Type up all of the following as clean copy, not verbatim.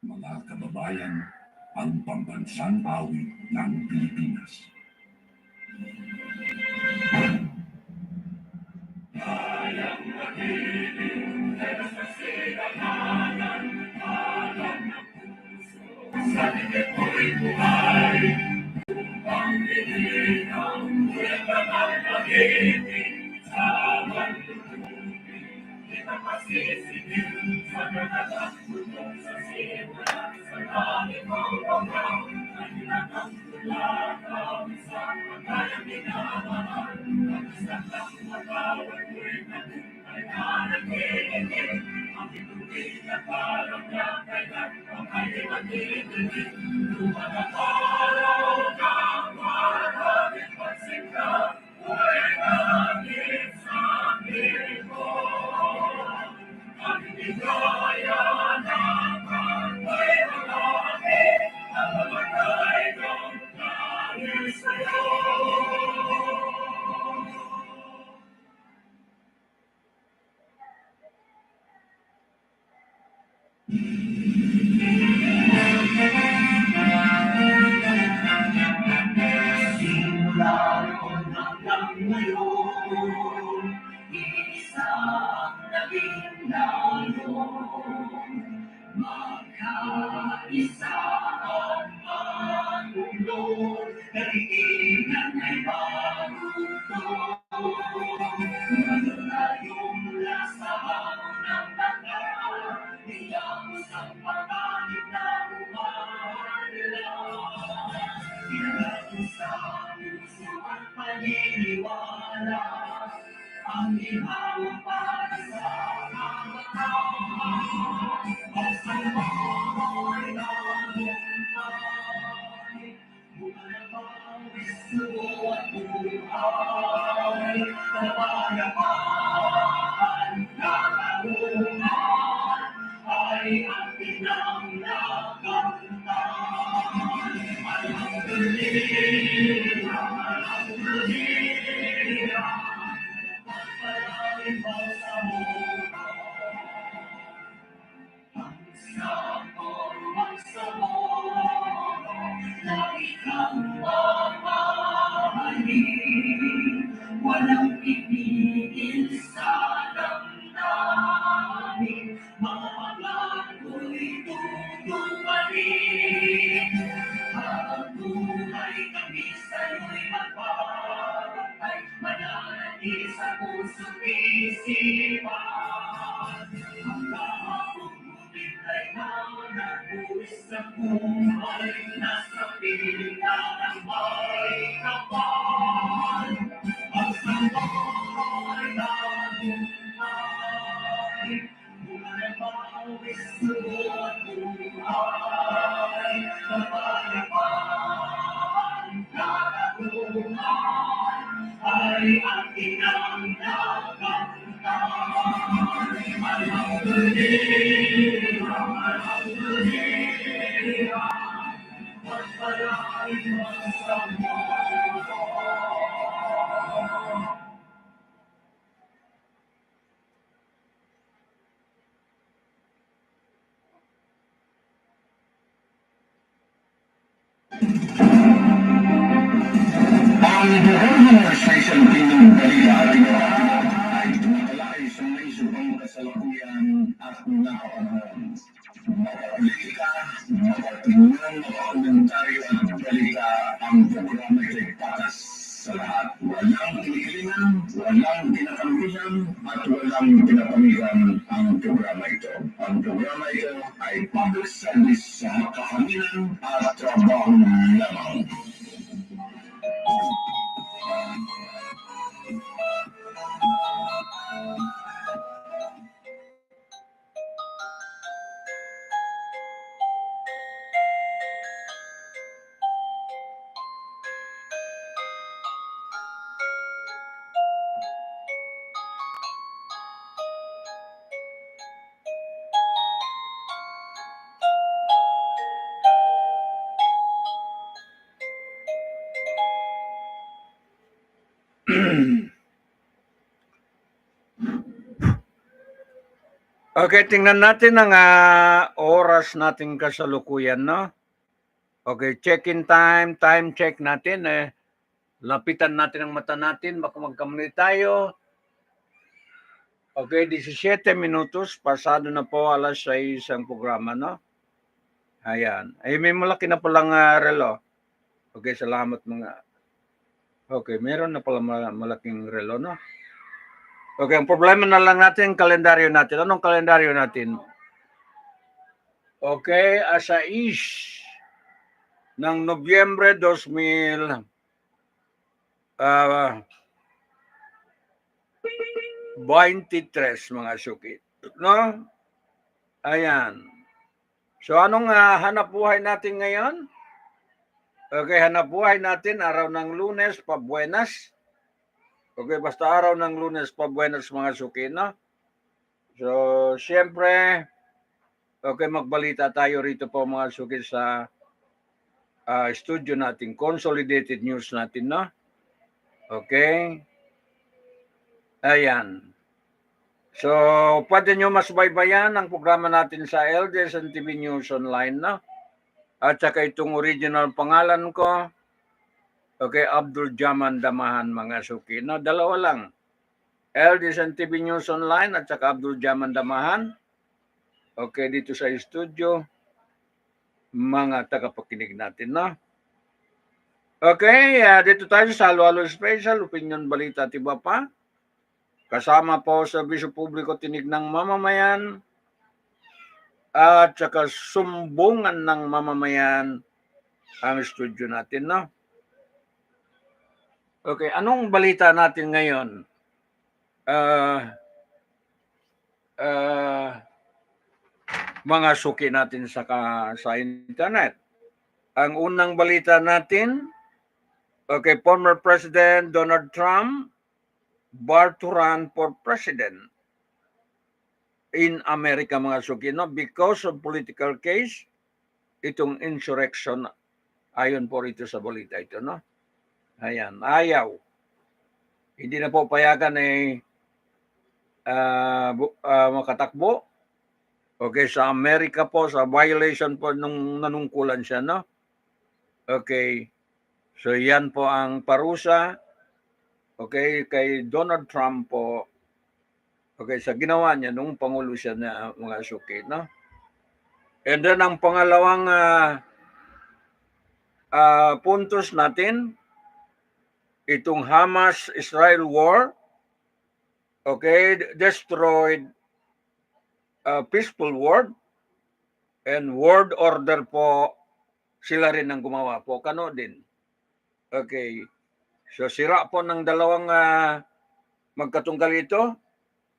Mga kababayan, ang pambansang awit ng Pilipinas. Kayang magiging sa sinamanan, alam ng puso, sa likod ko'y buhay. Ang dinig ang buweta ng pag-ibig, sa manlulupin, kita masisipin, sa kanalang tulong sa simulan, sa langit ang pagkaw, ay hinatang tulakaw, sa pagkayang minamahal, ang isang ng matawag ko'y nabuhay na nagkikigil, ang ituwid na parang nakailan, ang kanyang magkikigil, lumagang araw ng maraming pagsikla, buhay namin sa Pilipinas. Ang bigaya ng kapay malaki, ang mamatay ng dahil sa'yo. Simula noon hanggang ngayon, isang naging nayon. Magkaisa ang manulo, kaibigan ay marunong. Tayong mula sa hamon ng bangka, niyamos ang panganib na umanila. Pinagano sa puso at paniniwala, ang ihawang para sa mga tao. Ang sanay na buhay, bumalabawis suot buhay, kapayapaan na kahungan, ay ang pinanglagantahan. Alhamdulillah, pagpalain mo sa mundo. Ang sabor, na ikang mamahalin, walang pipigil sa damdamin, mga pangako''y tutuparin. Habang buhay kami sa'yo'y magbabantay, mananatili sa puso't isipan. Ang kahapong ngunit ay nanabuhos sa buhay, nasa piling na ng may kapal. Ang sambay na buhay, bumalabawis suot buhay, kapayapaan na kahungan, ay ang pinanglagantahan. Alhamdulillah, alhamdulillah, pagpalain mo sa mundo. Ang buong station Pinyong Balita ating ay tumatalakay sa may subang kasalukuyan at nakapanahon. Makapolitika, makatingnan, makakomentaryo at balita, ang programa ito'y patas sa lahat. Walang kinikilingan, walang pinakampihan, at walang pinapamigan ang programa ito. Ang programa ito ay public service sa makahaminan at trabaho lamang. Okay, tingnan natin ang oras natin kasalukuyan, no? Okay, check-in time, time check natin. Lapitan natin ang mata natin, baka magkamali tayo. Okay, 17 minutos, pasado na po alas 6 ang programa, no? Ayan. Ay, may malaki na palang relo. Okay, salamat mga. Okay, meron na pala malaking relo, no? Okay, ang problema na lang natin, kalendaryo natin. Anong kalendaryo natin? Okay, asa ng Nobyembre 2023 mga sukit. No? Ayan. So anong hanap buhay natin ngayon? Okay, hanap buhay natin araw ng Lunes, pabuenas. Okay, basta araw ng Lunes, pabuenas mga sukit, no? So, siyempre, okay, magbalita tayo rito po mga sukit sa studio natin, Consolidated News natin, no? Okay. Ayan. So, pwede nyo mas baybayan ang programa natin sa ADLSNTV News Online, no? At saka itong original pangalan ko, okay, Abdul Jaman Damahan mga suki, no? Dalawa lang. ADLSNTV News Online at saka Abdul Jaman Damahan. Okay, dito sa studio, mga tagapakinig natin, no? Okay, dito tayo sa Halo-Halo Special, Opinion Balita Tiba pa. Kasama po sa Servisyo Publiko Tinig ng Mamamayan at saka sumbungan ng mamamayan ang studio natin, no? Okay, anong balita natin ngayon? Mga suki natin sa internet. Ang unang balita natin, okay, former President Donald Trump barred to run for president in America mga suki, no? Because of political case, itong insurrection, ayon po rito sa balita ito, no? Ayan, ayaw. Hindi na po payagan makatakbo. Okay, sa Amerika po, sa violation po nung nanungkulan siya, no? Okay, so yan po ang parusa, okay, kay Donald Trump po, okay, sa ginawa niya nung Pangulo siya na mga suki, no? And then ang pangalawang puntos natin, itong Hamas-Israel war, okay, destroyed peaceful world and world order po, sila rin ang gumawa po. Kano din. Okay. So sira po ng dalawang magkatunggal ito.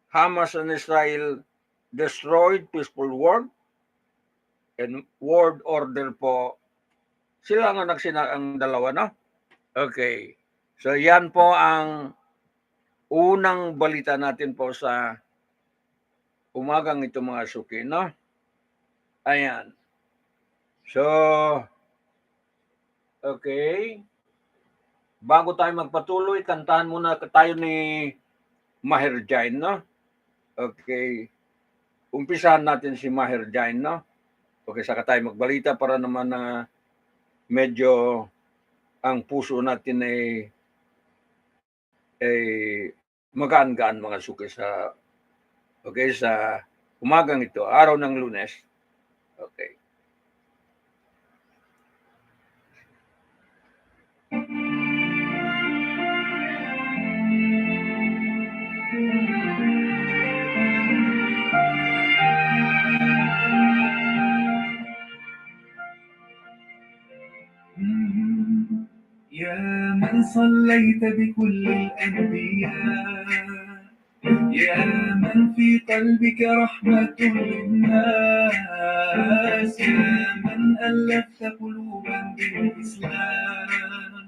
Hamas and Israel destroyed peaceful world and world order po. Sila nga nagsina ang dalawa, no? Okay. So yan po ang unang balita natin po sa umagang ito mga suki, no? Ayan. So, okay. Bago tayo magpatuloy, kantahan muna tayo ni Maher Jain, no? Okay. Umpisahan natin si Maher Jain, no? Okay, saka tayo magbalita para naman na medyo ang puso natin ay magaan-gaan mga suki sa umagang ito, araw ng Lunes. Okay. يا من صليت بكل الأنبياء يا من في قلبك رحمة للناس يا من ألفت قلوبا بالإسلام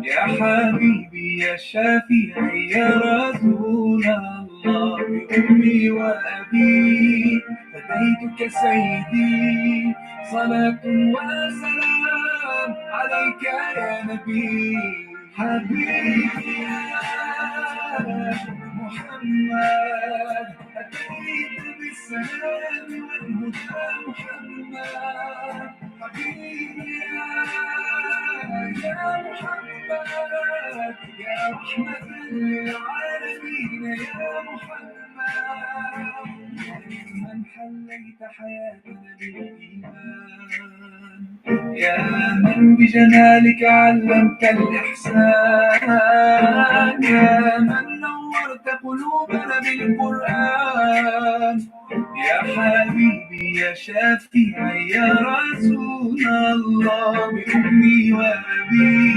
يا حبيبي يا شافعي يا رسول الله بأمي وأبي فديتك سيدي صلاة وسلام عليك يا نبي حبيبي يا محمد أتيت بالسلام والهدى محمد حبيبي يا محمد يا رحمة للعالمين يا محمد من حليت حياتنا بالإيمان يا من بجلالك علمت الإحسان يا من نورت قلوبنا بالقرآن يا حبيبي يا شافعي يا رسول الله بأمي وأبي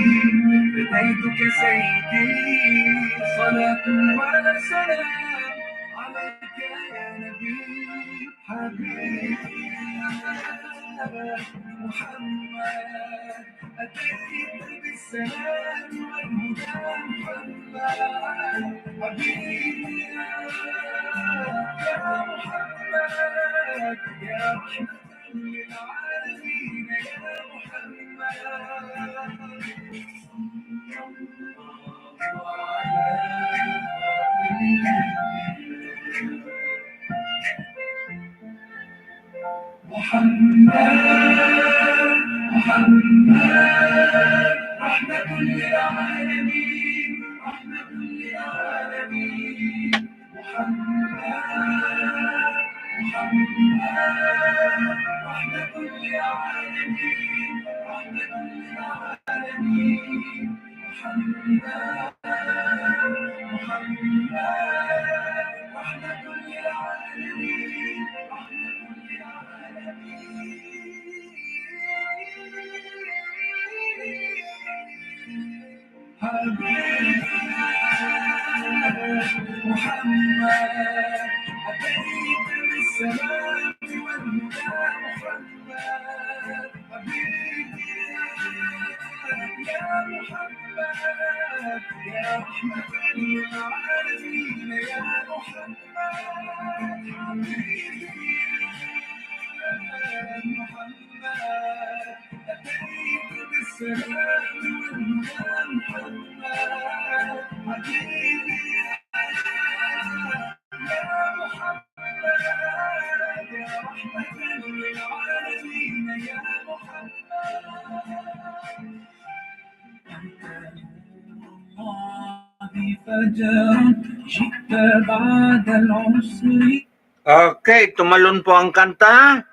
فديتك سيدي صلاة وسلام عليك يا نبي حبيبي محمد أتيت بالسلام والهدى محمد حبيبي يا محمد يا رحمة للعالمين يا محمد رحمة للعالمين رحمة للعالمين محمد رحمة للعالمين رحمة للعالمين محمد رحمة للعالمين محمد أتيت بالسلام والهدى محمد حبيبي يا محمد يا رحمة للعالمين يا محمد حبيبي محمد أتيت بالسلام والهدى محمد حبيبي يا محمد يا رحمة للعالمين يا محمد أنت نور الله فجرا جئت بعد العسر. Okay, tumalon po ang kanta.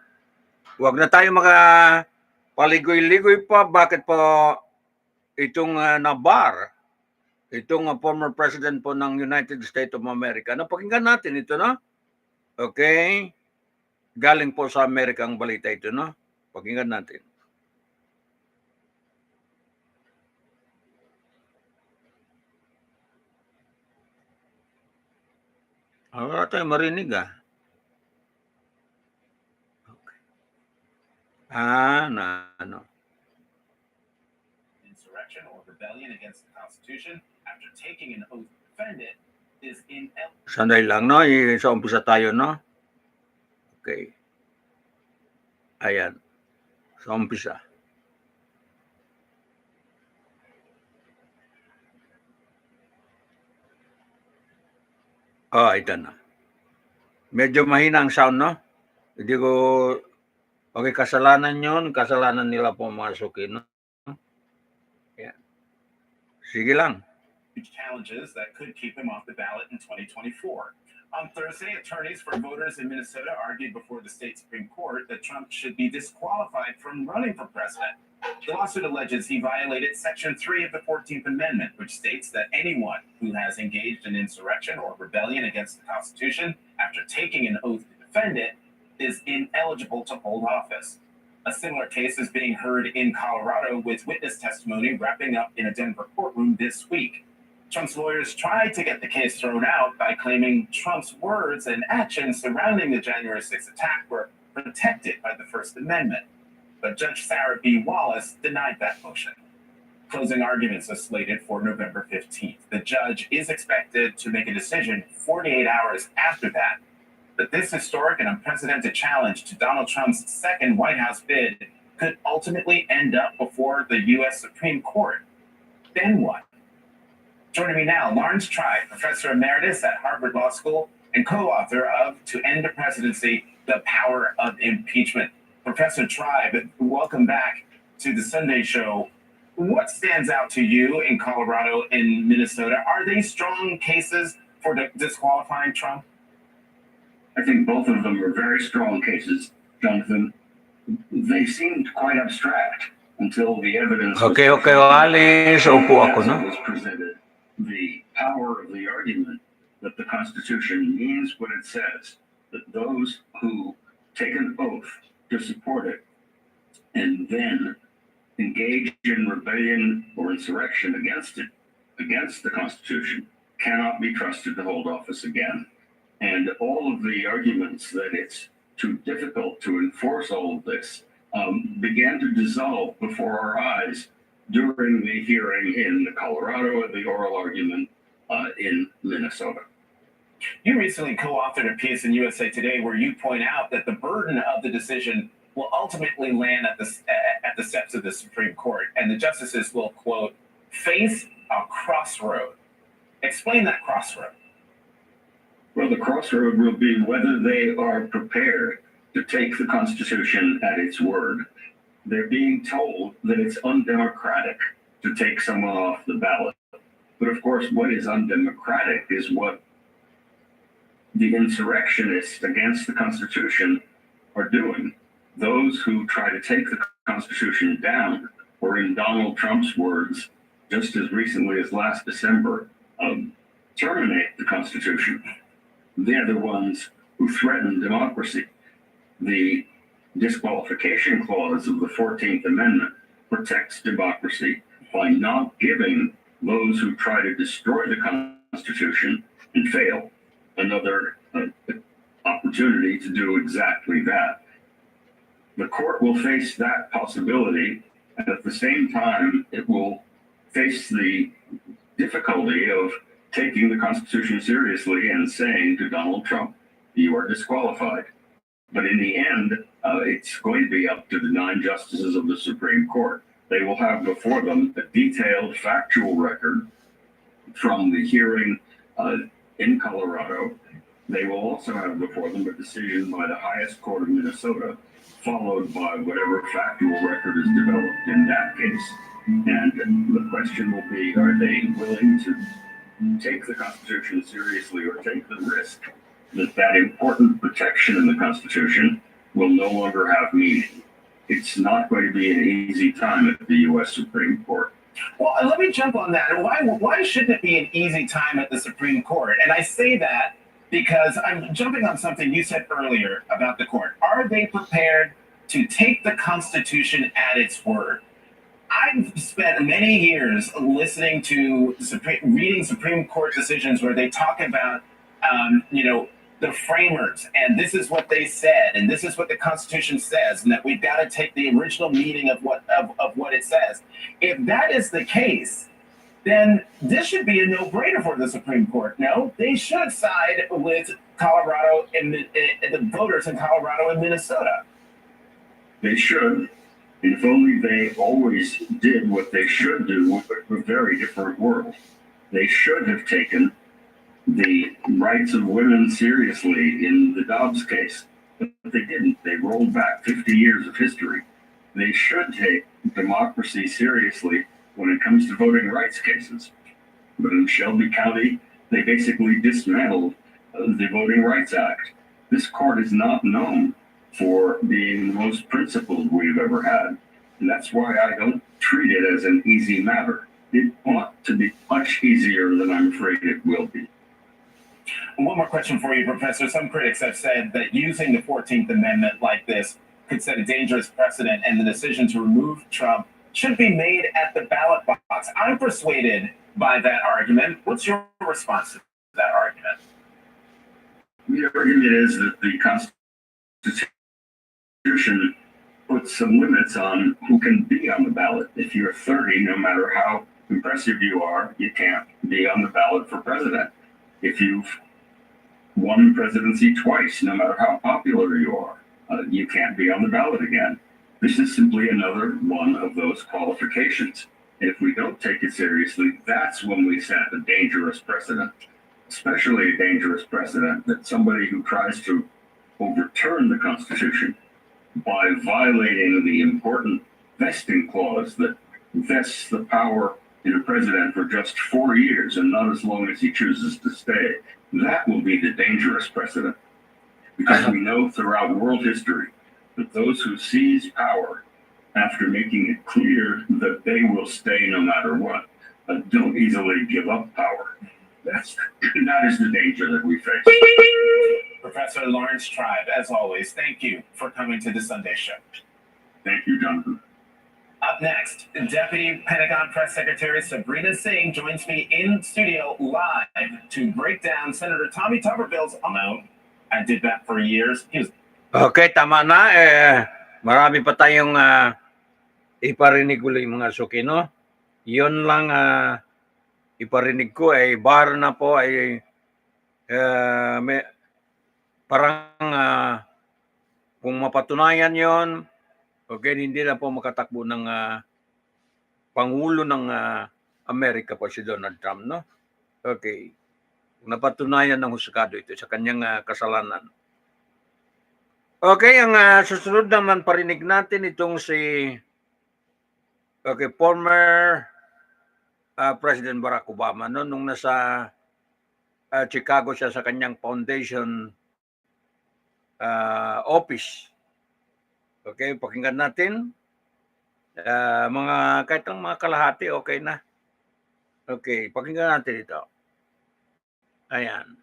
Huwag na tayo paligoy-ligoy pa. Bakit po itong nabar? Itong former president po ng United States of America. Napakinggan natin ito, no? Okay. Galing po sa Amerika ang balita ito, no? Pakinggan natin. Wala tayo marinig, ah. Okay. Ano? Insurrection or rebellion against the Constitution after taking an oath to defend it is ineligible. Sandali lang, no? Sa umpisa tayo, no? Okay. Ayan. Sa umpisa. Ito na. Medyo mahina ang sound, no? Hindi ko... Okay, kasalanan yun. Kasalanan nila pumasukin, no? Ayan. Sige lang. Challenges that could keep him off the ballot in 2024. On Thursday, attorneys for voters in Minnesota argued before the state Supreme Court that Trump should be disqualified from running for president. The lawsuit alleges he violated Section 3 of the 14th Amendment, which states that anyone who has engaged in insurrection or rebellion against the Constitution after taking an oath to defend it is ineligible to hold office. A similar case is being heard in Colorado, with witness testimony wrapping up in a Denver courtroom this week. Trump's lawyers tried to get the case thrown out by claiming Trump's words and actions surrounding the January 6th attack were protected by the First Amendment. But Judge Sarah B. Wallace denied that motion. Closing arguments are slated for November 15th. The judge is expected to make a decision 48 hours after that. But this historic and unprecedented challenge to Donald Trump's second White House bid could ultimately end up before the U.S. Supreme Court. Then what? Joining me now, Lawrence Tribe, Professor Emeritus at Harvard Law School and co-author of To End the Presidency, The Power of Impeachment. Professor Tribe, welcome back to the Sunday Show. What stands out to you in Colorado and Minnesota? Are they strong cases for disqualifying Trump? I think both of them are very strong cases, Jonathan. They seemed quite abstract until the evidence Okay, Alice, upo ako, no? was presented. The power of the argument that the Constitution means what it says, that those who take an oath to support it and then engage in rebellion or insurrection against it, against the Constitution, cannot be trusted to hold office again. And all of the arguments that it's too difficult to enforce all of this began to dissolve before our eyes during the hearing in Colorado and the oral argument in Minnesota. You recently co-authored a piece in USA Today where you point out that the burden of the decision will ultimately land at the steps of the Supreme Court, and the justices will, quote, face a crossroad. Explain that crossroad. Well, the crossroad will be whether they are prepared to take the Constitution at its word. They're being told that it's undemocratic to take someone off the ballot. But of course, what is undemocratic is what the insurrectionists against the Constitution are doing. Those who try to take the Constitution down, or in Donald Trump's words, just as recently as last December, terminate the Constitution. They're the ones who threaten democracy. The disqualification clause of the 14th Amendment protects democracy by not giving those who try to destroy the Constitution and fail another opportunity to do exactly that. The court will face that possibility, and at the same time, it will face the difficulty of taking the Constitution seriously and saying to Donald Trump, you are disqualified. But in the end, it's going to be up to the 9 justices of the Supreme Court. They will have before them a detailed factual record from the hearing in Colorado. They will also have before them a decision by the highest court of Minnesota, followed by whatever factual record is developed in that case. And the question will be, are they willing to take the Constitution seriously or take the risk that that important protection in the Constitution will no longer have meaning? It's not going to be an easy time at the U.S. Supreme Court. Well, let me jump on that. Why shouldn't it be an easy time at the Supreme Court? And I say that because I'm jumping on something you said earlier about the court. Are they prepared to take the Constitution at its word? I've spent many years listening to reading Supreme Court decisions where they talk about, the framers, and this is what they said, and this is what the Constitution says, and that we've got to take the original meaning of what it says. If that is the case, then this should be a no-brainer for the Supreme Court. No, they should side with Colorado and the voters in Colorado and Minnesota. They should. And if only they always did what they should do with a very different world. They should have taken the rights of women seriously in the Dobbs case, but they didn't. They rolled back 50 years of history. They should take democracy seriously when it comes to voting rights cases. But in Shelby County, they basically dismantled the Voting Rights Act. This court is not known for being the most principled we've ever had. And that's why I don't treat it as an easy matter. It ought to be much easier than I'm afraid it will be. One more question for you, Professor. Some critics have said that using the 14th Amendment like this could set a dangerous precedent, and the decision to remove Trump should be made at the ballot box. I'm persuaded by that argument. What's your response to that argument? The argument is that the Constitution puts some limits on who can be on the ballot. If you're 30, no matter how impressive you are, you can't be on the ballot for president. If you've won the presidency twice, no matter how popular you are, you can't be on the ballot again. This is simply another one of those qualifications. If we don't take it seriously, that's when we set a dangerous precedent, especially a dangerous precedent that somebody who tries to overturn the Constitution by violating the important vesting clause that vests the power in a president for just 4 years and not as long as he chooses to stay. That will be the dangerous precedent. Because we know throughout world history that those who seize power after making it clear that they will stay no matter what don't easily give up power. That is the danger that we face. Professor Lawrence Tribe, as always, thank you for coming to the Sunday Show. Thank you, Jonathan. Up next, Deputy Pentagon Press Secretary Sabrina Singh joins me in studio live to break down Senator Tommy Tuberville's I did that for years. He was Okay, tama na. Marami pa tayong iparinig ulit mga suki, no? Yun lang iparinig ko ay bar na po ay parang kung mapatunayan yon, okay, hindi na po makatakbo ng Pangulo ng Amerika po si Donald Trump, no? Okay. Napatunayan ng husgado ito sa kanyang kasalanan. Okay, ang susunod naman parinig natin itong si former President Barack Obama, no, nung nasa Chicago siya sa kanyang foundation office. Okay, pakinggan natin. Kahit ang mga kalahati, okay na. Okay, pakinggan natin ito. Ayan.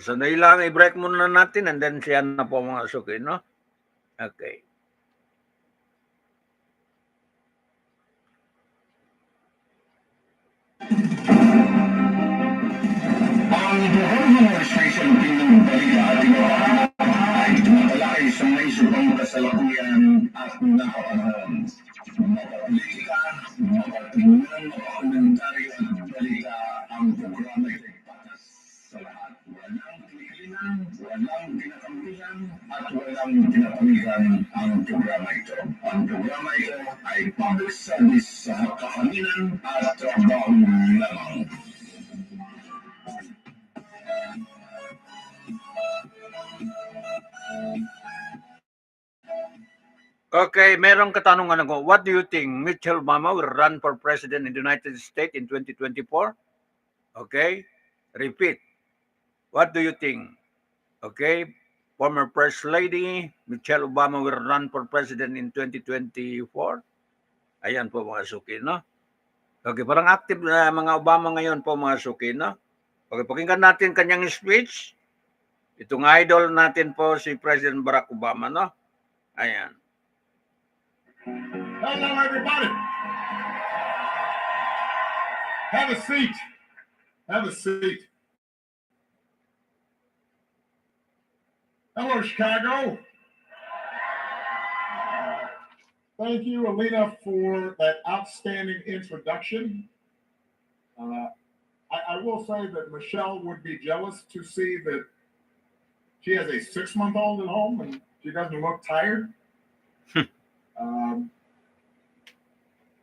Sandali lang, i-break muna natin and then siya na po mga suki, no? Okay. Ang buong administration ng balita at ay tumatalakay sa may subang kasalukuyan at nakapanahon. Makapolitika, makatingnan, makakomentaryo at balita ang programa ay patas sa lahat. Walang kinikilingan, walang kinakampihan, at walang pinapamigan ang programa ito. Ang programa ito ay public service sa kakaminan at trabaho lamang. Okay, merong katanungan ako. What do you think? Michelle Obama will run for president in the United States in 2024? Okay, repeat. What do you think? Okay, former First Lady Michelle Obama will run for president in 2024? Ayan po mga suki, no? Okay, parang active na mga Obama ngayon po mga suki, no? Okay, pakinggan natin kanyang speech. Itong idol natin po si President Barack Obama, no? Ayan. Hello, everybody. Have a seat. Have a seat. Hello, Chicago. Thank you, Alina, for that outstanding introduction. I will say that Michelle would be jealous to see that she has a 6-month-old at home and she doesn't look tired.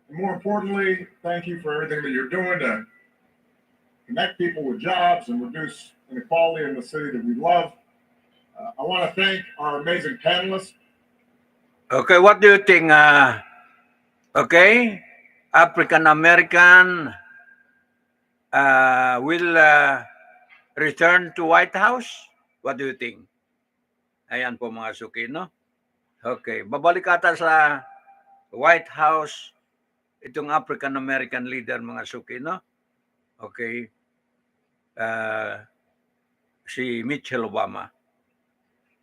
More importantly, thank you for everything that you're doing to connect people with jobs and reduce inequality in the city that we love. I want to thank our amazing panelists. Okay, what do you think? Okay, African American will return to White House? What do you think? Ayan po mga suki, no? Okay, babalik ata sa White House itong African American leader mga suki, no? Okay. Si Michelle Obama.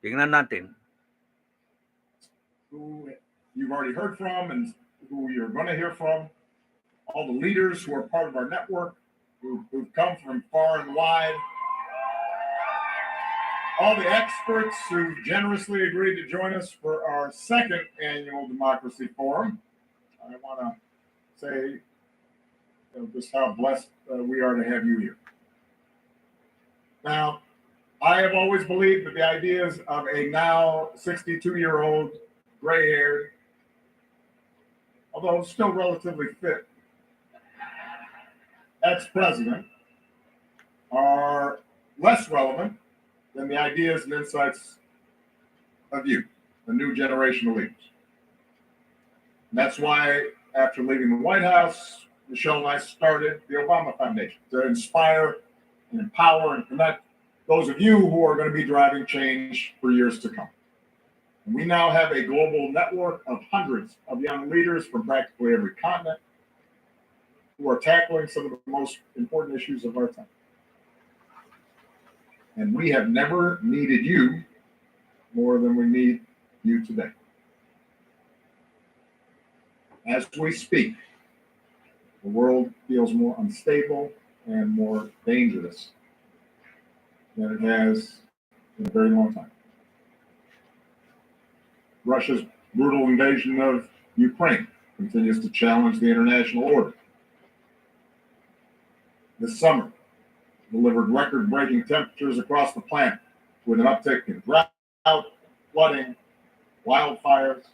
Tingnan natin. Who you've already heard from and who you're going to hear from, all the leaders who are part of our network, who've come from far and wide, all the experts who generously agreed to join us for our second annual Democracy Forum. I want to say just how blessed we are to have you here. Now, I have always believed that the ideas of a now 62-year-old, gray-haired, although still relatively fit, ex-president are less relevant than the ideas and insights of you, the new generation of leaders. And that's why, after leaving the White House, Michelle and I started the Obama Foundation to inspire and empower and connect those of you who are going to be driving change for years to come. And we now have a global network of hundreds of young leaders from practically every continent who are tackling some of the most important issues of our time. And we have never needed you more than we need you today. As we speak, the world feels more unstable and more dangerous than it has in a very long time. Russia's brutal invasion of Ukraine continues to challenge the international order. This summer delivered record-breaking temperatures across the planet, with an uptick in drought, flooding, wildfires.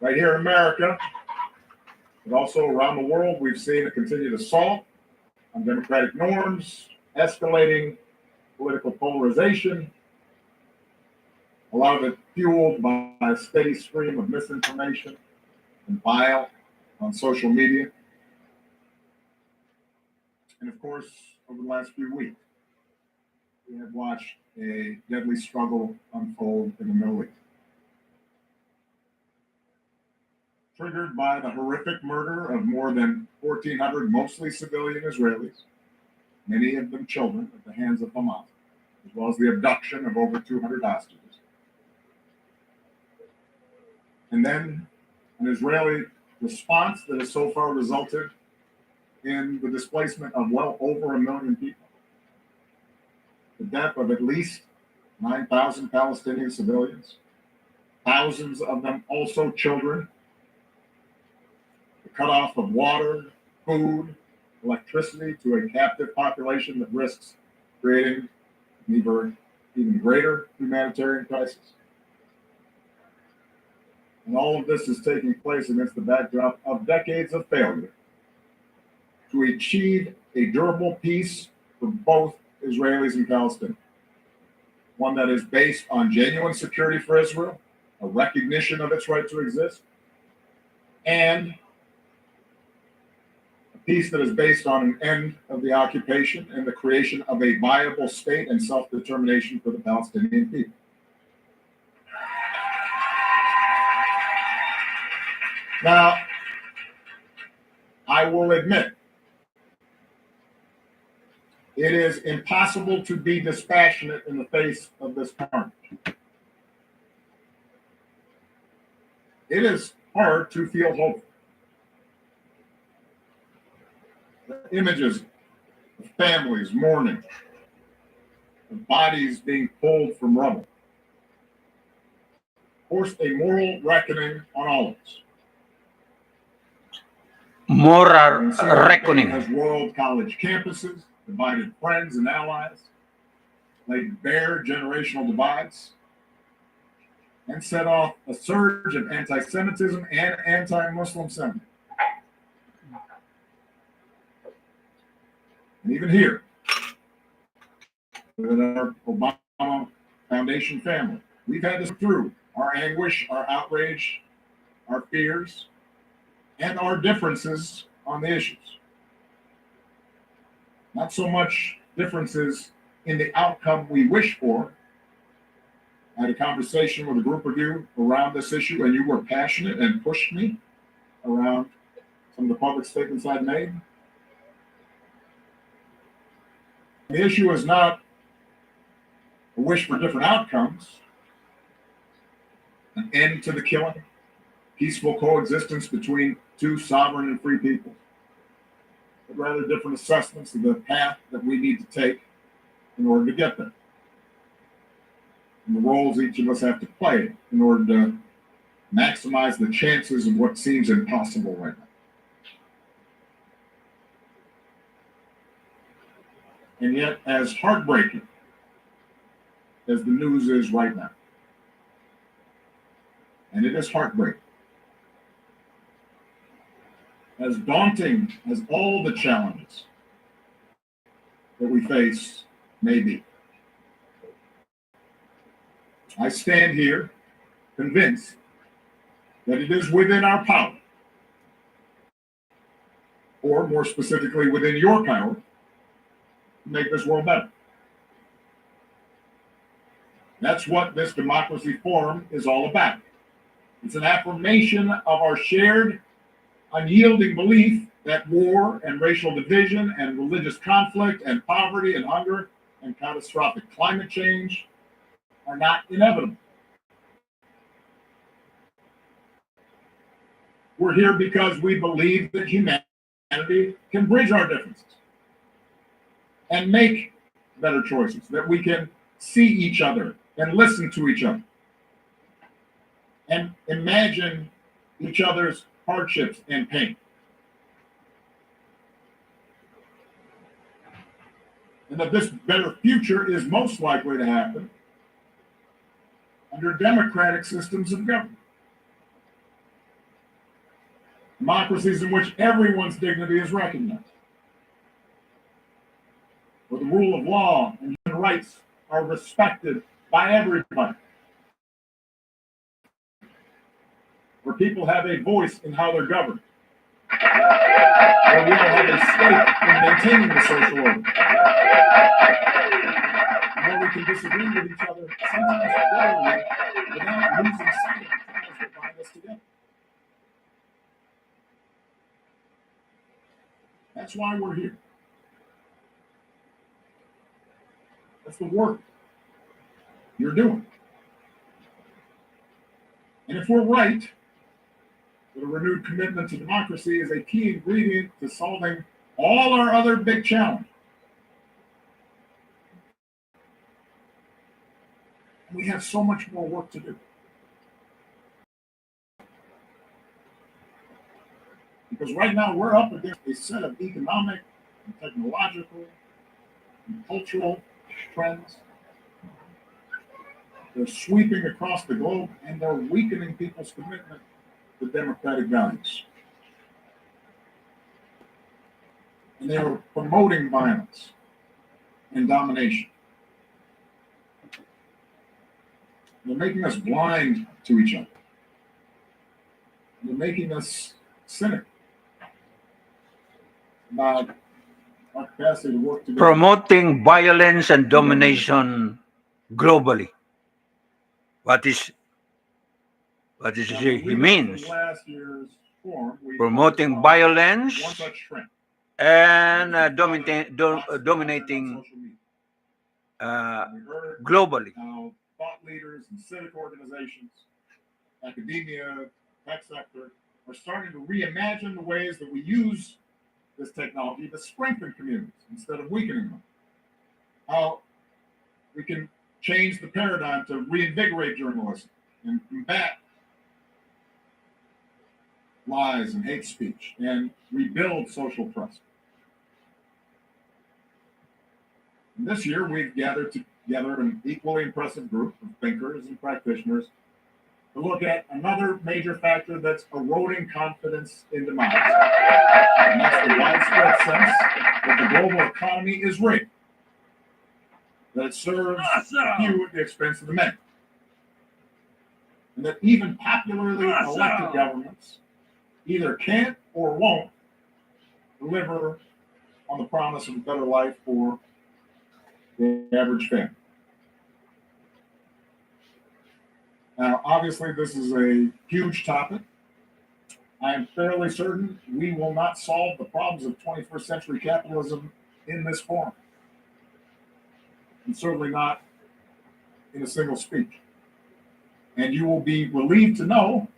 Right here in America, but also around the world, we've seen a continued assault on democratic norms, escalating political polarization, a lot of it fueled by a steady stream of misinformation and bile on social media. And of course, over the last few weeks, we have watched a deadly struggle unfold in the Middle East. Triggered by the horrific murder of more than 1,400 mostly civilian Israelis, many of them children, at the hands of Hamas, as well as the abduction of over 200 hostages. And then an Israeli response that has so far resulted in the displacement of well over 1 million people. The death of at least 9,000 Palestinian civilians, thousands of them also children, the cutoff of water, food, electricity to a captive population that risks creating an even greater humanitarian crisis. And all of this is taking place against the backdrop of decades of failure to achieve a durable peace for both Israelis and Palestinians. One that is based on genuine security for Israel, a recognition of its right to exist, and a peace that is based on an end of the occupation and the creation of a viable state and self-determination for the Palestinian people. Now, I will admit, it is impossible to be dispassionate in the face of this carnage. It is hard to feel hopeful. The images of families mourning, of bodies being pulled from rubble, forced a moral reckoning on all of us. Moral reckoning. Has roiled college campuses, divided friends and allies, laid bare generational divides, and set off a surge of anti-Semitism and anti-Muslim sentiment. And even here, within our Obama Foundation family, we've had to through our anguish, our outrage, our fears, and our differences on the issues. Not so much differences in the outcome we wish for. I had a conversation with a group of you around this issue, and you were passionate and pushed me around some of the public statements I'd made. The issue is not a wish for different outcomes, an end to the killing, peaceful coexistence between two sovereign and free people, but rather different assessments of the path that we need to take in order to get there, and the roles each of us have to play in order to maximize the chances of what seems impossible right now. And yet, as heartbreaking as the news is right now, and it is heartbreaking, as daunting as all the challenges that we face may be, I stand here convinced that it is within our power, or more specifically within your power, to make this world better. That's what this Democracy Forum is all about. It's an affirmation of our shared, unyielding belief that war and racial division and religious conflict and poverty and hunger and catastrophic climate change are not inevitable. We're here because we believe that humanity can bridge our differences and make better choices, that we can see each other and listen to each other and imagine each other's hardships and pain. And that this better future is most likely to happen under democratic systems of government. Democracies in which everyone's dignity is recognized, where the rule of law and human rights are respected by everybody, where people have a voice in how they're governed, where we all have a stake in maintaining the social order, where we can disagree with each other, sometimes literally, without losing sight of the ties that bind us together. That's why we're here. That's the work you're doing. And if we're right, that a renewed commitment to democracy is a key ingredient to solving all our other big challenges, we have so much more work to do. Because right now we're up against a set of economic and technological and cultural trends. They're sweeping across the globe and they're weakening people's commitment to democratic values. And they are promoting violence and domination. They're making us blind to each other. They're making us cynical about our capacity to work together. Promoting violence and domination globally. What is he means? Last year's forum, Promoting violence one such trend. and dominating globally. How thought leaders and civic organizations, academia, tech sector are starting to reimagine the ways that we use this technology to strengthen communities instead of weakening them. How we can change the paradigm to reinvigorate journalism and combat lies and hate speech and rebuild social trust. And this year, we've gathered together an equally impressive group of thinkers and practitioners to look at another major factor that's eroding confidence in democracy. And that's the widespread sense that the global economy is rigged, that it serves the few at the expense of the many, and that even popularly elected governments either can't or won't deliver on the promise of a better life for the average family. Now, obviously, this is a huge topic. I am fairly certain we will not solve the problems of 21st century capitalism in this forum, and certainly not in a single speech. And you will be relieved to know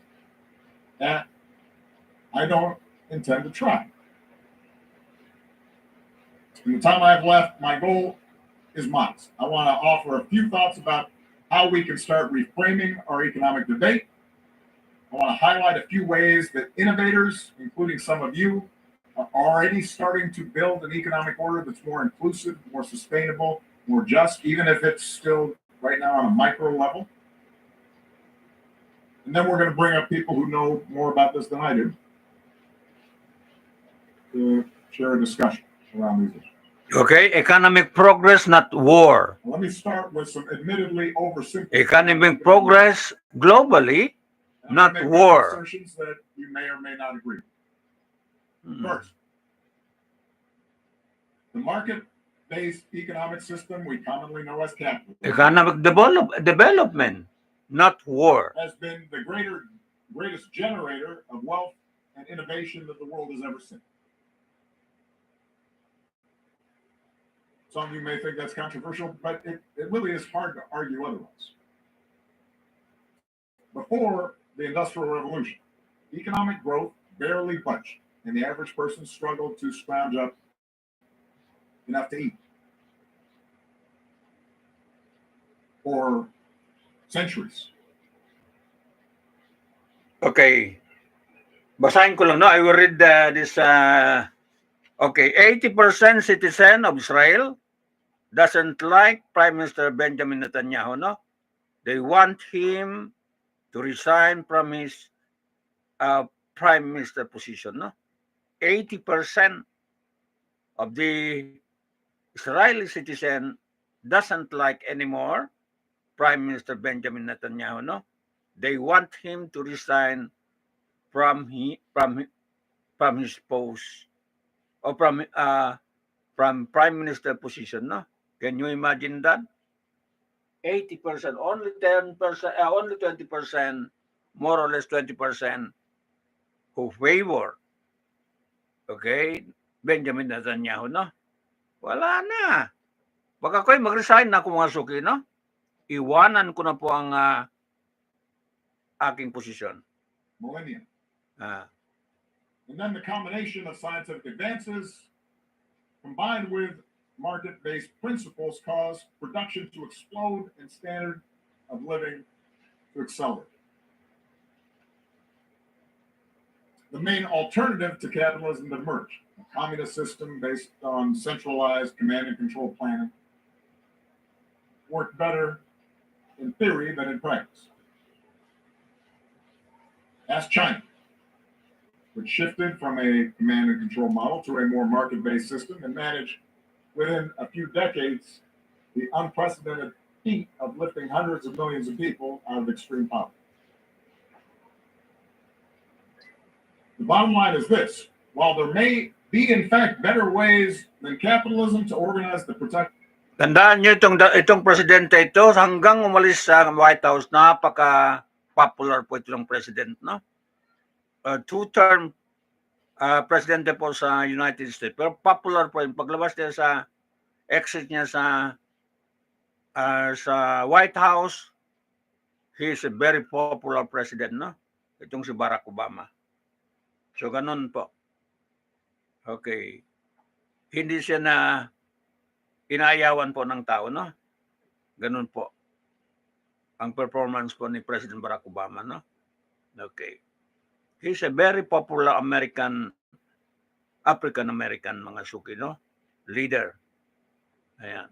that I don't intend to try. In the time I have left, my goal is modest. I want to offer a few thoughts about how we can start reframing our economic debate. I want to highlight a few ways that innovators, including some of you, are already starting to build an economic order that's more inclusive, more sustainable, more just, even if it's still right now on a micro level. And then we're going to bring up people who know more about this than I do. to share a discussion around these issues. Okay, economic progress, not war. Let me start with some admittedly oversimplified Economic progress globally, and I'm not gonna make war. assertions that you may or may not agree. Hmm. First, the market-based economic system we commonly know as capitalism Economic development, not war. has been the greatest generator of wealth and innovation that the world has ever seen. Some of you may think that's controversial, but it really is hard to argue otherwise. Before the Industrial Revolution, economic growth barely budged, and the average person struggled to scrounge up enough to eat for centuries. Okay. Basahin ko lang, no? I will read this. Okay, 80% citizen of Israel doesn't like Prime Minister Benjamin Netanyahu, no? They want him to resign from his Prime Minister position, no? 80% of the Israeli citizen doesn't like anymore Prime Minister Benjamin Netanyahu, no? They want him to resign from his post or from Prime Minister position, no? Can you imagine that? 80%, only 10%, only 20%, more or less 20% who favor, okay, Benjamin Netanyahu, no? Wala na. Baka ko'y mag-resign na kung mga suki, no? Iwanan ko na po ang aking posisyon. Millennium. Ah. And then the combination of scientific advances combined with market-based principles caused production to explode and standard of living to accelerate. The main alternative to capitalism emerged, a communist system based on centralized command and control planning, worked better in theory than in practice. Ask China, which shifted from a command and control model to a more market-based system and managed within a few decades the unprecedented feat of lifting hundreds of millions of people out of extreme poverty. The bottom line is this: while there may be in fact better ways than capitalism to organize the protect. Tandaan nyo itong presidente ito, hanggang umalis sa White House, napaka-popular po itong president, no? Two-term presidente po sa United States. Pero popular po yun. Paglabas niya sa exit niya sa White House, he is a very popular president, no? Itong si Barack Obama. So, ganun po. Okay. Hindi siya na inaayawan po ng tao, no? Ganun po ang performance po ni President Barack Obama, no? Okay. He's a very popular African-American mga suki, no? Leader. Ayan.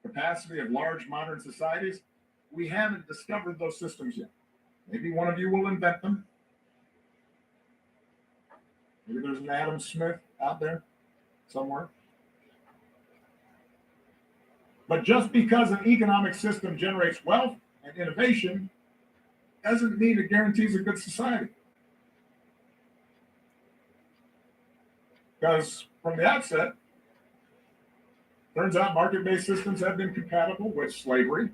Capacity of large modern societies, we haven't discovered those systems yet. Maybe one of you will invent them. Maybe there's an Adam Smith out there somewhere. But just because an economic system generates wealth and innovation doesn't mean it guarantees a good society. Because from the outset, turns out market-based systems have been compatible with slavery,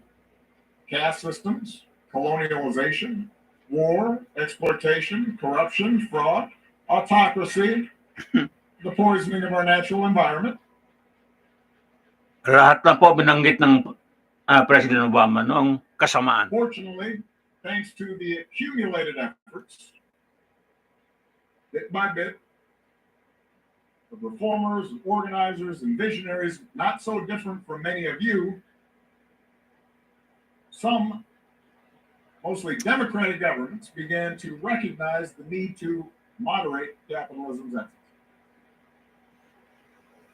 caste systems, colonialization, war, exploitation, corruption, fraud, autocracy, the poisoning of our natural environment. Lahat na po binanggit ng President Obama noong kasamaan. Fortunately, thanks to the accumulated efforts, bit by bit, of reformers, organizers, and visionaries, not so different from many of you, some, mostly democratic governments, began to recognize the need to moderate capitalism's efforts,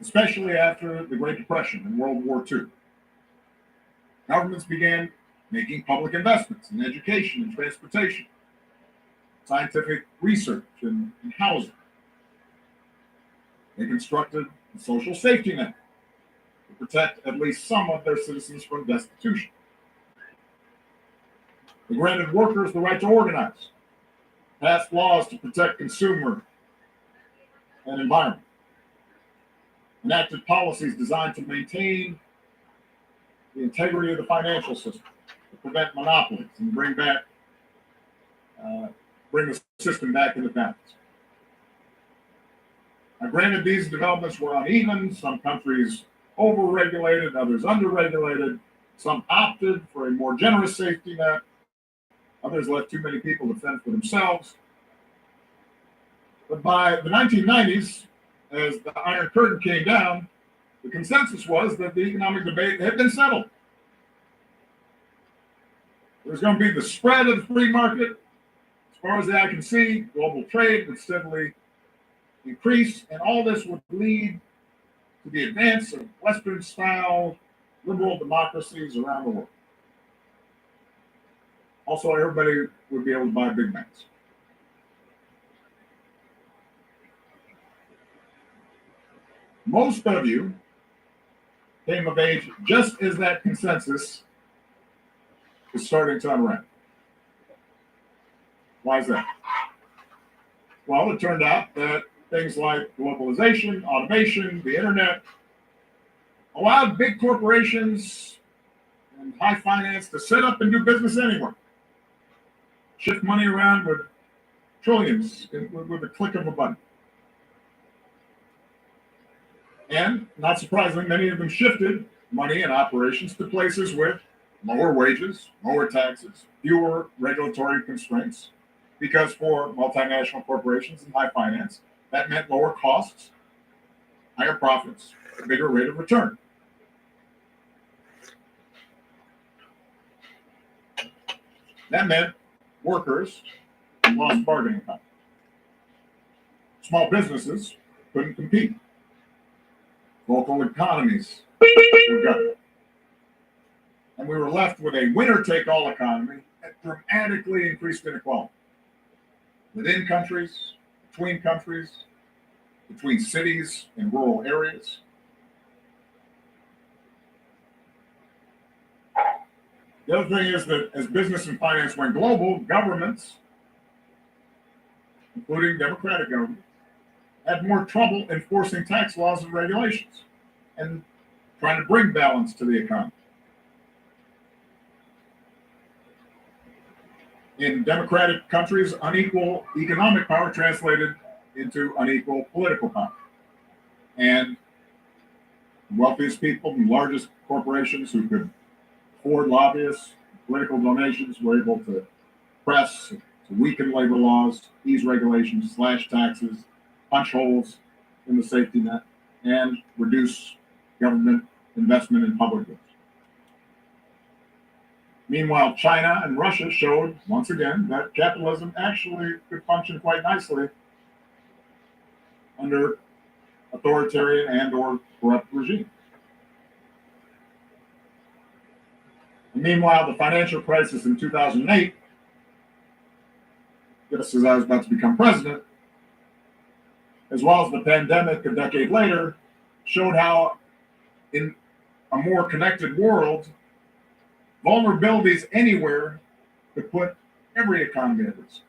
especially after the Great Depression and World War II. Governments began making public investments in education and transportation, scientific research and housing. They constructed a social safety net to protect at least some of their citizens from destitution. They granted workers the right to organize, passed laws to protect consumer and environment, enacted policies designed to maintain the integrity of the financial system, to prevent monopolies and bring the system back into balance. Now, granted, these developments were uneven. Some countries overregulated, others underregulated. Some opted for a more generous safety net. Others left too many people to fend for themselves. But by the 1990s, as the Iron Curtain came down, the consensus was that the economic debate had been settled. There was going to be the spread of the free market. As far as the eye can see, global trade would steadily increase, and all this would lead to the advance of Western-style liberal democracies around the world. Also, everybody would be able to buy Big Macs. Most of you came of age just as that consensus is starting to unravel. Why is that? Well, it turned out that things like globalization, automation, the internet allowed big corporations and high finance to set up and do business anywhere. Shift money around with trillions with a click of a button. And, not surprisingly, many of them shifted money and operations to places with lower wages, lower taxes, fewer regulatory constraints, because for multinational corporations and high finance, that meant lower costs, higher profits, a bigger rate of return. That meant workers lost bargaining power. Small businesses couldn't compete. Local economies were gutted. And we were left with a winner-take-all economy that dramatically increased inequality. Within countries, between cities and rural areas. The other thing is that as business and finance went global, governments, including democratic governments, had more trouble enforcing tax laws and regulations and trying to bring balance to the economy. In democratic countries, unequal economic power translated into unequal political power. And the wealthiest people, the largest corporations who could afford lobbyists, political donations, were able to press, to weaken labor laws, ease regulations, slash taxes, punch holes in the safety net, and reduce government investment in public goods. Meanwhile, China and Russia showed, once again, that capitalism actually could function quite nicely under authoritarian and or corrupt regime. And meanwhile, the financial crisis in 2008, just as I was about to become president, as well as the pandemic a decade later, showed how in a more connected world, vulnerabilities anywhere could put every economy at risk.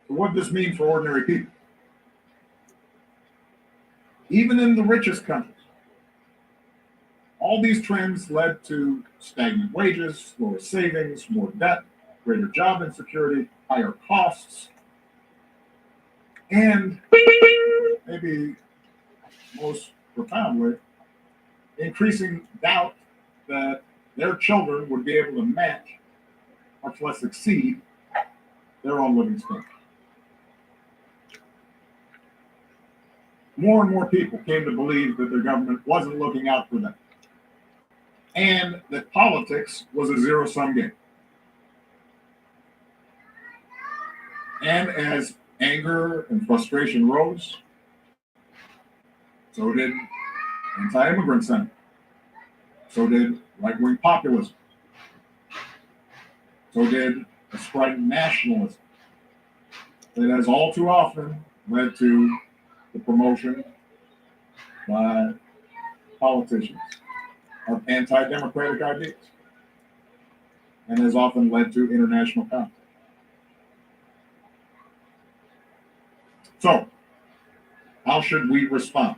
So what does this mean for ordinary people? Even in the richest countries, all these trends led to stagnant wages, lower savings, more debt, greater job insecurity, higher costs, and maybe most profoundly, increasing doubt that their children would be able to match, much less exceed, their own living standards. More and more people came to believe that their government wasn't looking out for them, and that politics was a zero-sum game. And as anger and frustration rose, so did anti-immigrant sentiment. So did right-wing populism. So did a strident nationalism. that has all too often led to the promotion by politicians of anti-democratic ideas and has often led to international conflict. So, how should we respond?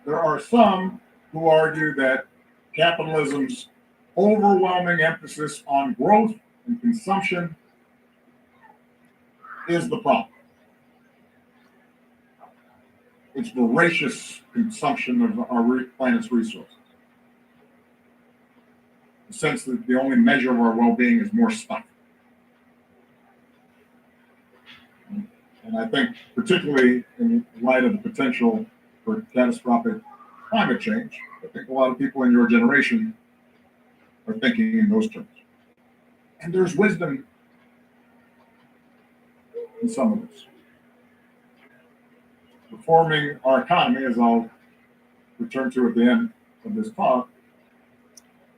There are some who argue that capitalism's overwhelming emphasis on growth and consumption is the problem. It's voracious consumption of our planet's resources. The sense that the only measure of our well-being is more stuff. And I think, particularly in light of the potential for catastrophic climate change, I think a lot of people in your generation are thinking in those terms. And there's wisdom in some of this. Reforming our economy, as I'll return to at the end of this talk,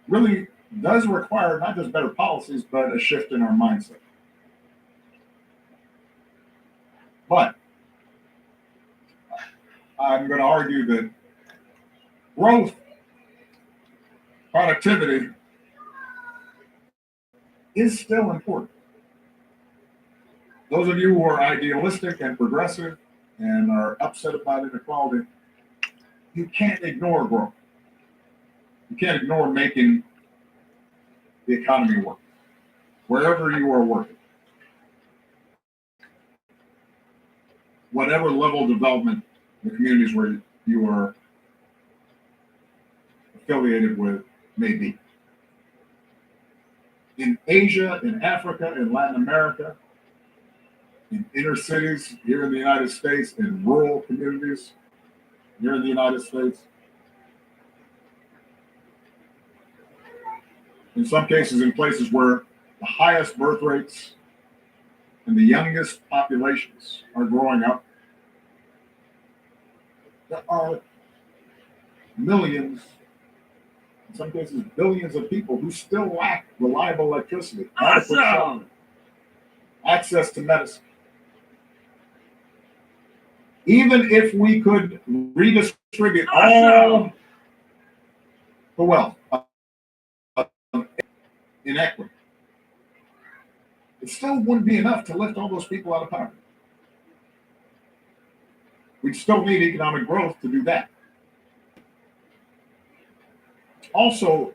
really does require not just better policies, but a shift in our mindset. But I'm going to argue that growth, productivity is still important. Those of you who are idealistic and progressive and are upset about inequality, you can't ignore growth. You can't ignore making the economy work, wherever you are working. Whatever level of development in the communities where you are affiliated with may be. In Asia, in Africa, in Latin America, in inner cities here in the United States, in rural communities here in the United States. In some cases, in places where the highest birth rates and the youngest populations are growing up, there are millions, in some cases billions of people who still lack reliable electricity, adequate shelter, access to medicine. Even if we could redistribute all the wealth in equity, it still wouldn't be enough to lift all those people out of poverty. We'd still need economic growth to do that. Also,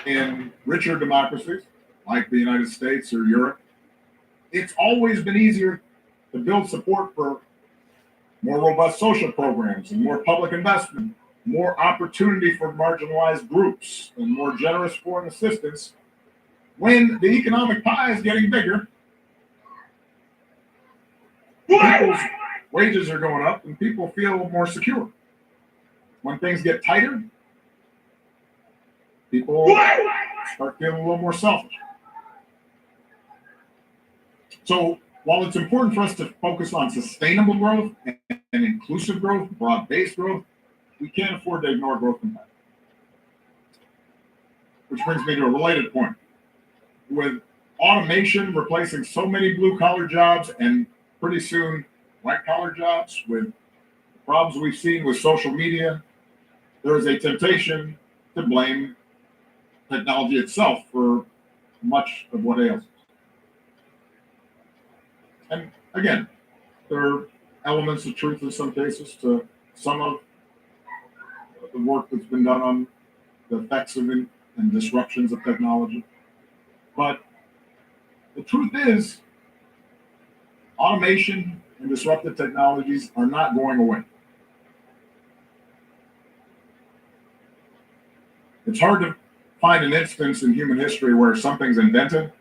in richer democracies like the United States or Europe, it's always been easier to build support for more robust social programs and more public investment, more opportunity for marginalized groups, and more generous foreign assistance when the economic pie is getting bigger. People's wages are going up and people feel more secure. When things get tighter, people start feeling a little more selfish. So while it's important for us to focus on sustainable growth and inclusive growth, broad-based growth, we can't afford to ignore growth impact. Which brings me to a related point. With automation replacing so many blue-collar jobs and pretty soon white-collar jobs, with the problems we've seen with social media, there is a temptation to blame technology itself for much of what ails us. And again, there are elements of truth in some cases to some of the work that's been done on the effects of and disruptions of technology. But the truth is, automation and disruptive technologies are not going away. It's hard to find an instance in human history where something's invented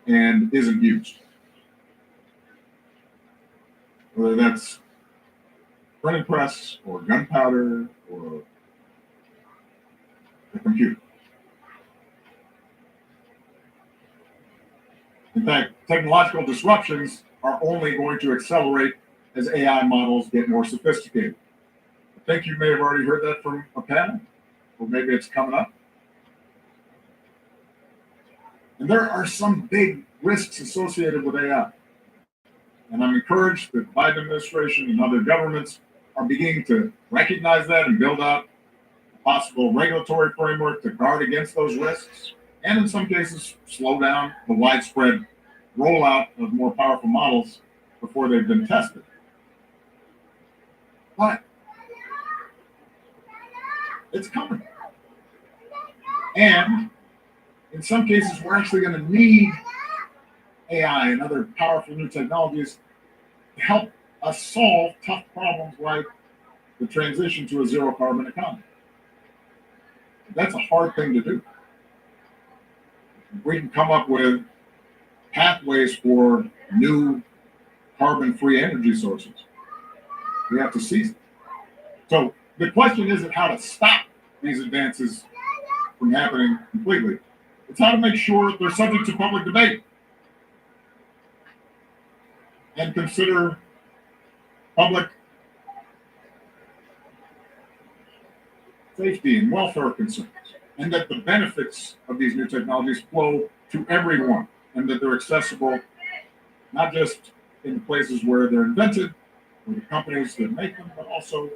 and isn't used. Whether that's printing press or gunpowder or the computer. In fact, technological disruptions are only going to accelerate as AI models get more sophisticated. I think you may have already heard that from a panel, or maybe it's coming up. And there are some big risks associated with AI. And I'm encouraged that the Biden administration and other governments are beginning to recognize that and build out a possible regulatory framework to guard against those risks, and in some cases, slow down the widespread rollout of more powerful models before they've been tested. But it's coming. And in some cases, we're actually going to need AI and other powerful new technologies to help us solve tough problems like the transition to a zero carbon economy. That's a hard thing to do. We can come up with pathways for new carbon-free energy sources. We have to seize it. So the question isn't how to stop these advances from happening completely. It's how to make sure they're subject to public debate and consider public safety and welfare concerns, and that the benefits of these new technologies flow to everyone, and that they're accessible not just in places where they're invented or the companies that make them, but also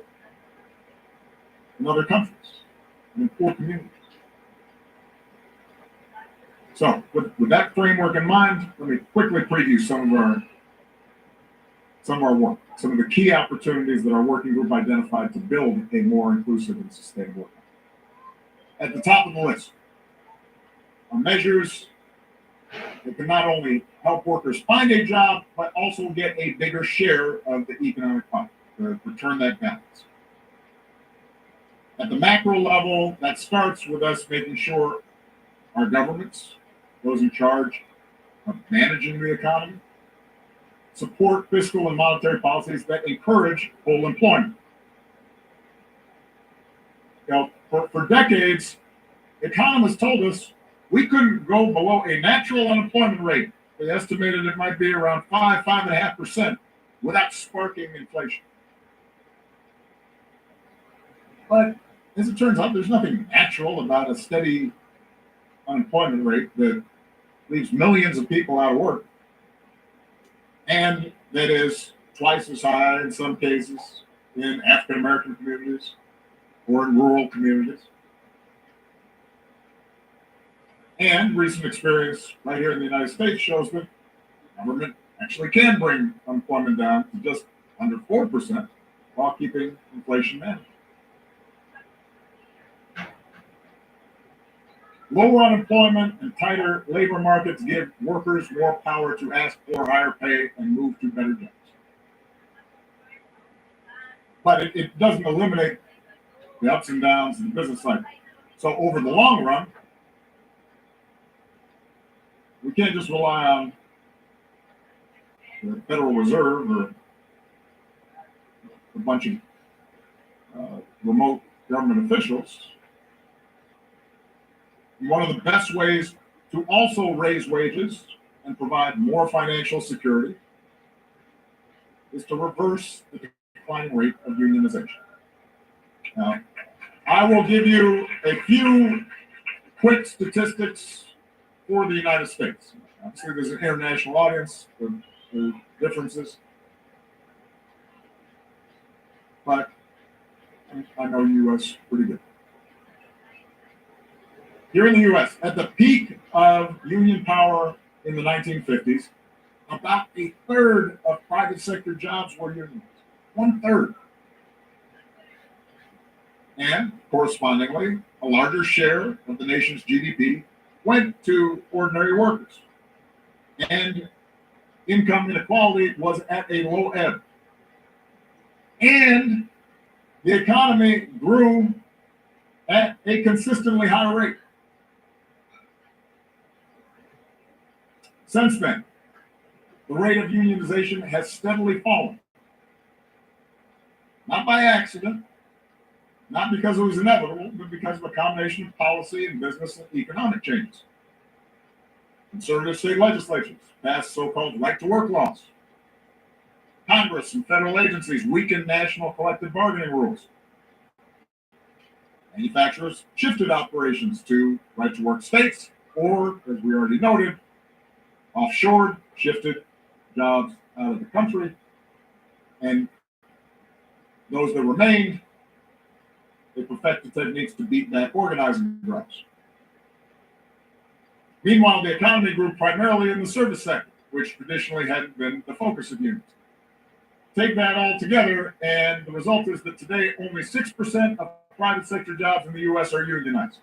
in other countries and in poor communities. So with that framework in mind, let me quickly preview some of our work, some of the key opportunities that our working group identified to build a more inclusive and sustainable economy. At the top of the list are measures that can not only help workers find a job, but also get a bigger share of the economic pie, to return that balance. At the macro level, that starts with us making sure our governments, those in charge of managing the economy, support fiscal and monetary policies that encourage full employment. For decades, economists told us we couldn't go below a natural unemployment rate. They estimated it might be around 5.5% without sparking inflation. But as it turns out, there's nothing natural about a steady unemployment rate that leaves millions of people out of work, and that is twice as high in some cases in African American communities or in rural communities. And recent experience right here in the United States shows that government actually can bring unemployment down to just under 4% while keeping inflation managed. Lower unemployment and tighter labor markets give workers more power to ask for higher pay and move to better jobs. But it doesn't eliminate the ups and downs in the business cycle. So over the long run, we can't just rely on the Federal Reserve or a bunch of remote government officials. One of the best ways to also raise wages and provide more financial security is to reverse the declining rate of unionization. Now, I will give you a few quick statistics for the United States. Obviously, there's an international audience with differences, but I know U.S. pretty good. Here in the U.S., at the peak of union power in the 1950s, about a third of private sector jobs were unionized. 1/3. And correspondingly, a larger share of the nation's GDP went to ordinary workers. And income inequality was at a low ebb. And the economy grew at a consistently high rate. Since then, the rate of unionization has steadily fallen. Not by accident, not because it was inevitable, but because of a combination of policy and business and economic changes. Conservative state legislatures passed so-called right-to-work laws. Congress and federal agencies weakened national collective bargaining rules. Manufacturers shifted operations to right-to-work states, or, as we already noted, offshored, shifted jobs out of the country, and those that remained, they perfected techniques to beat back organizing drives. Meanwhile, the economy grew primarily in the service sector, which traditionally hadn't been the focus of unions. Take that all together, and the result is that today only 6% of private sector jobs in the U.S. are unionized.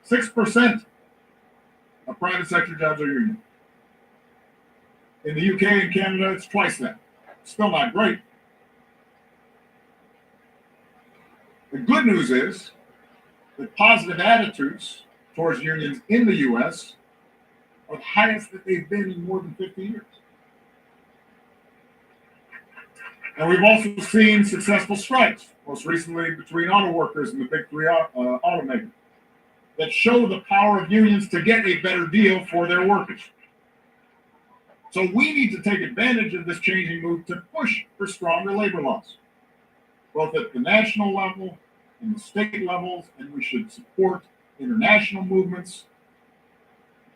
6% of private sector jobs are unionized. In the UK and Canada, it's twice that. Still not great. The good news is that positive attitudes towards unions in the U.S. are the highest that they've been in more than 50 years. And we've also seen successful strikes, most recently between auto workers and the big three automakers, that show the power of unions to get a better deal for their workers. So we need to take advantage of this changing mood to push for stronger labor laws, both at the national level and the state levels, and we should support international movements,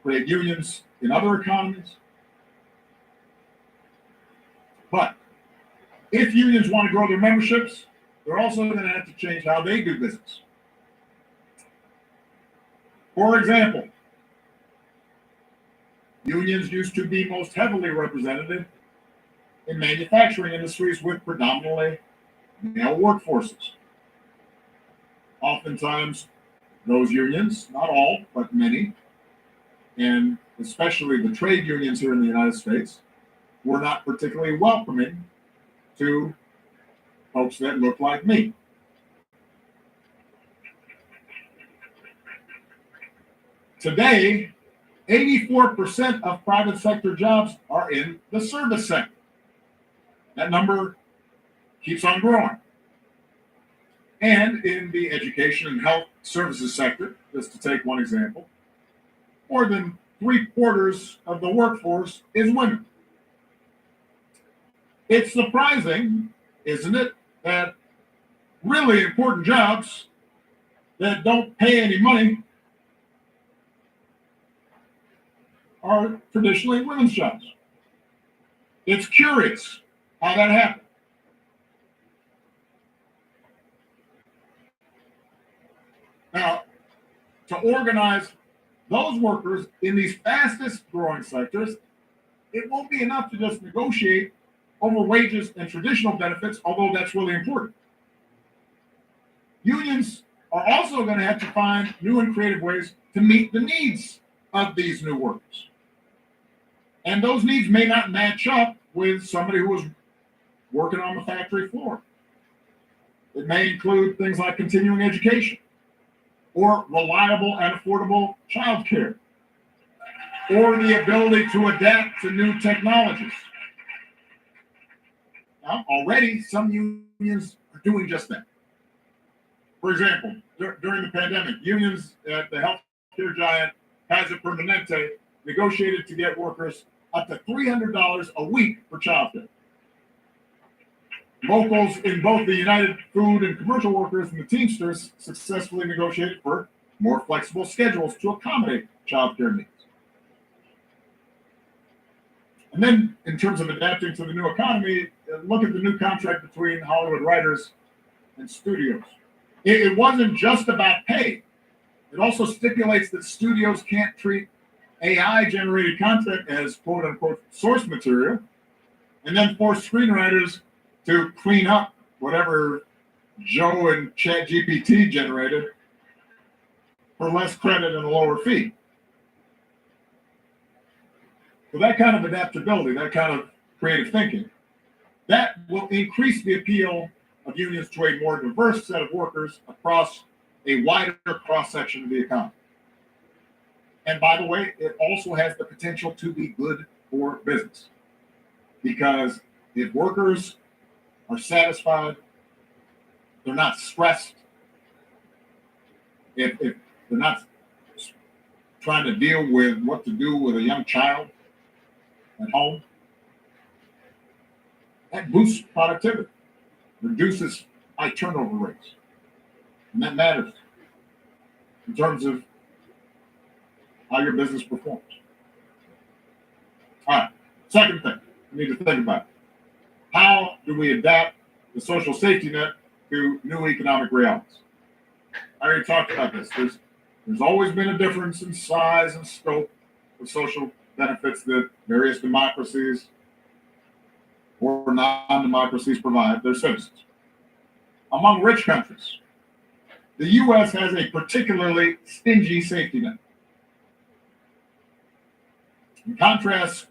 create unions in other economies. But if unions want to grow their memberships, they're also going to have to change how they do business. For example, unions used to be most heavily represented in manufacturing industries with predominantly male workforces. Oftentimes, those unions, not all, but many, and especially the trade unions here in the United States, were not particularly welcoming to folks that look like me. Today, 84% of private sector jobs are in the service sector. That number keeps on growing. And in the education and health services sector, just to take one example, more than 3/4 of the workforce is women. It's surprising, isn't it, that really important jobs that don't pay any money are traditionally women's jobs. It's curious how that happened. Now, to organize those workers in these fastest growing sectors, it won't be enough to just negotiate over wages and traditional benefits, although that's really important. Unions are also going to have to find new and creative ways to meet the needs of these new workers. And those needs may not match up with somebody who was working on the factory floor. It may include things like continuing education, or reliable and affordable childcare, or the ability to adapt to new technologies. Now, already some unions are doing just that. For example, during the pandemic, unions at the healthcare giant Kaiser Permanente negotiated to get workers up to $300 a week for childcare. Locals in both the United Food and Commercial Workers and the Teamsters successfully negotiated for more flexible schedules to accommodate childcare needs. And then, in terms of adapting to the new economy, look at the new contract between Hollywood writers and studios. It wasn't just about pay. It also stipulates that studios can't treat AI-generated content as quote-unquote source material, and then force screenwriters to clean up whatever Joe and ChatGPT generated for less credit and a lower fee. So that kind of adaptability, that kind of creative thinking, that will increase the appeal of unions to a more diverse set of workers across a wider cross-section of the economy. And by the way, it also has the potential to be good for business. Because if workers are satisfied, they're not stressed, if they're not trying to deal with what to do with a young child at home, that boosts productivity, reduces high turnover rates. And that matters in terms of how your business performs. Second thing we need to think about: how do we adapt the social safety net to new economic realities? I already talked about this. There's always been a difference in size and scope of social benefits that various democracies or non-democracies provide their citizens. Among rich countries, the U.S. has a particularly stingy safety net. In contrast,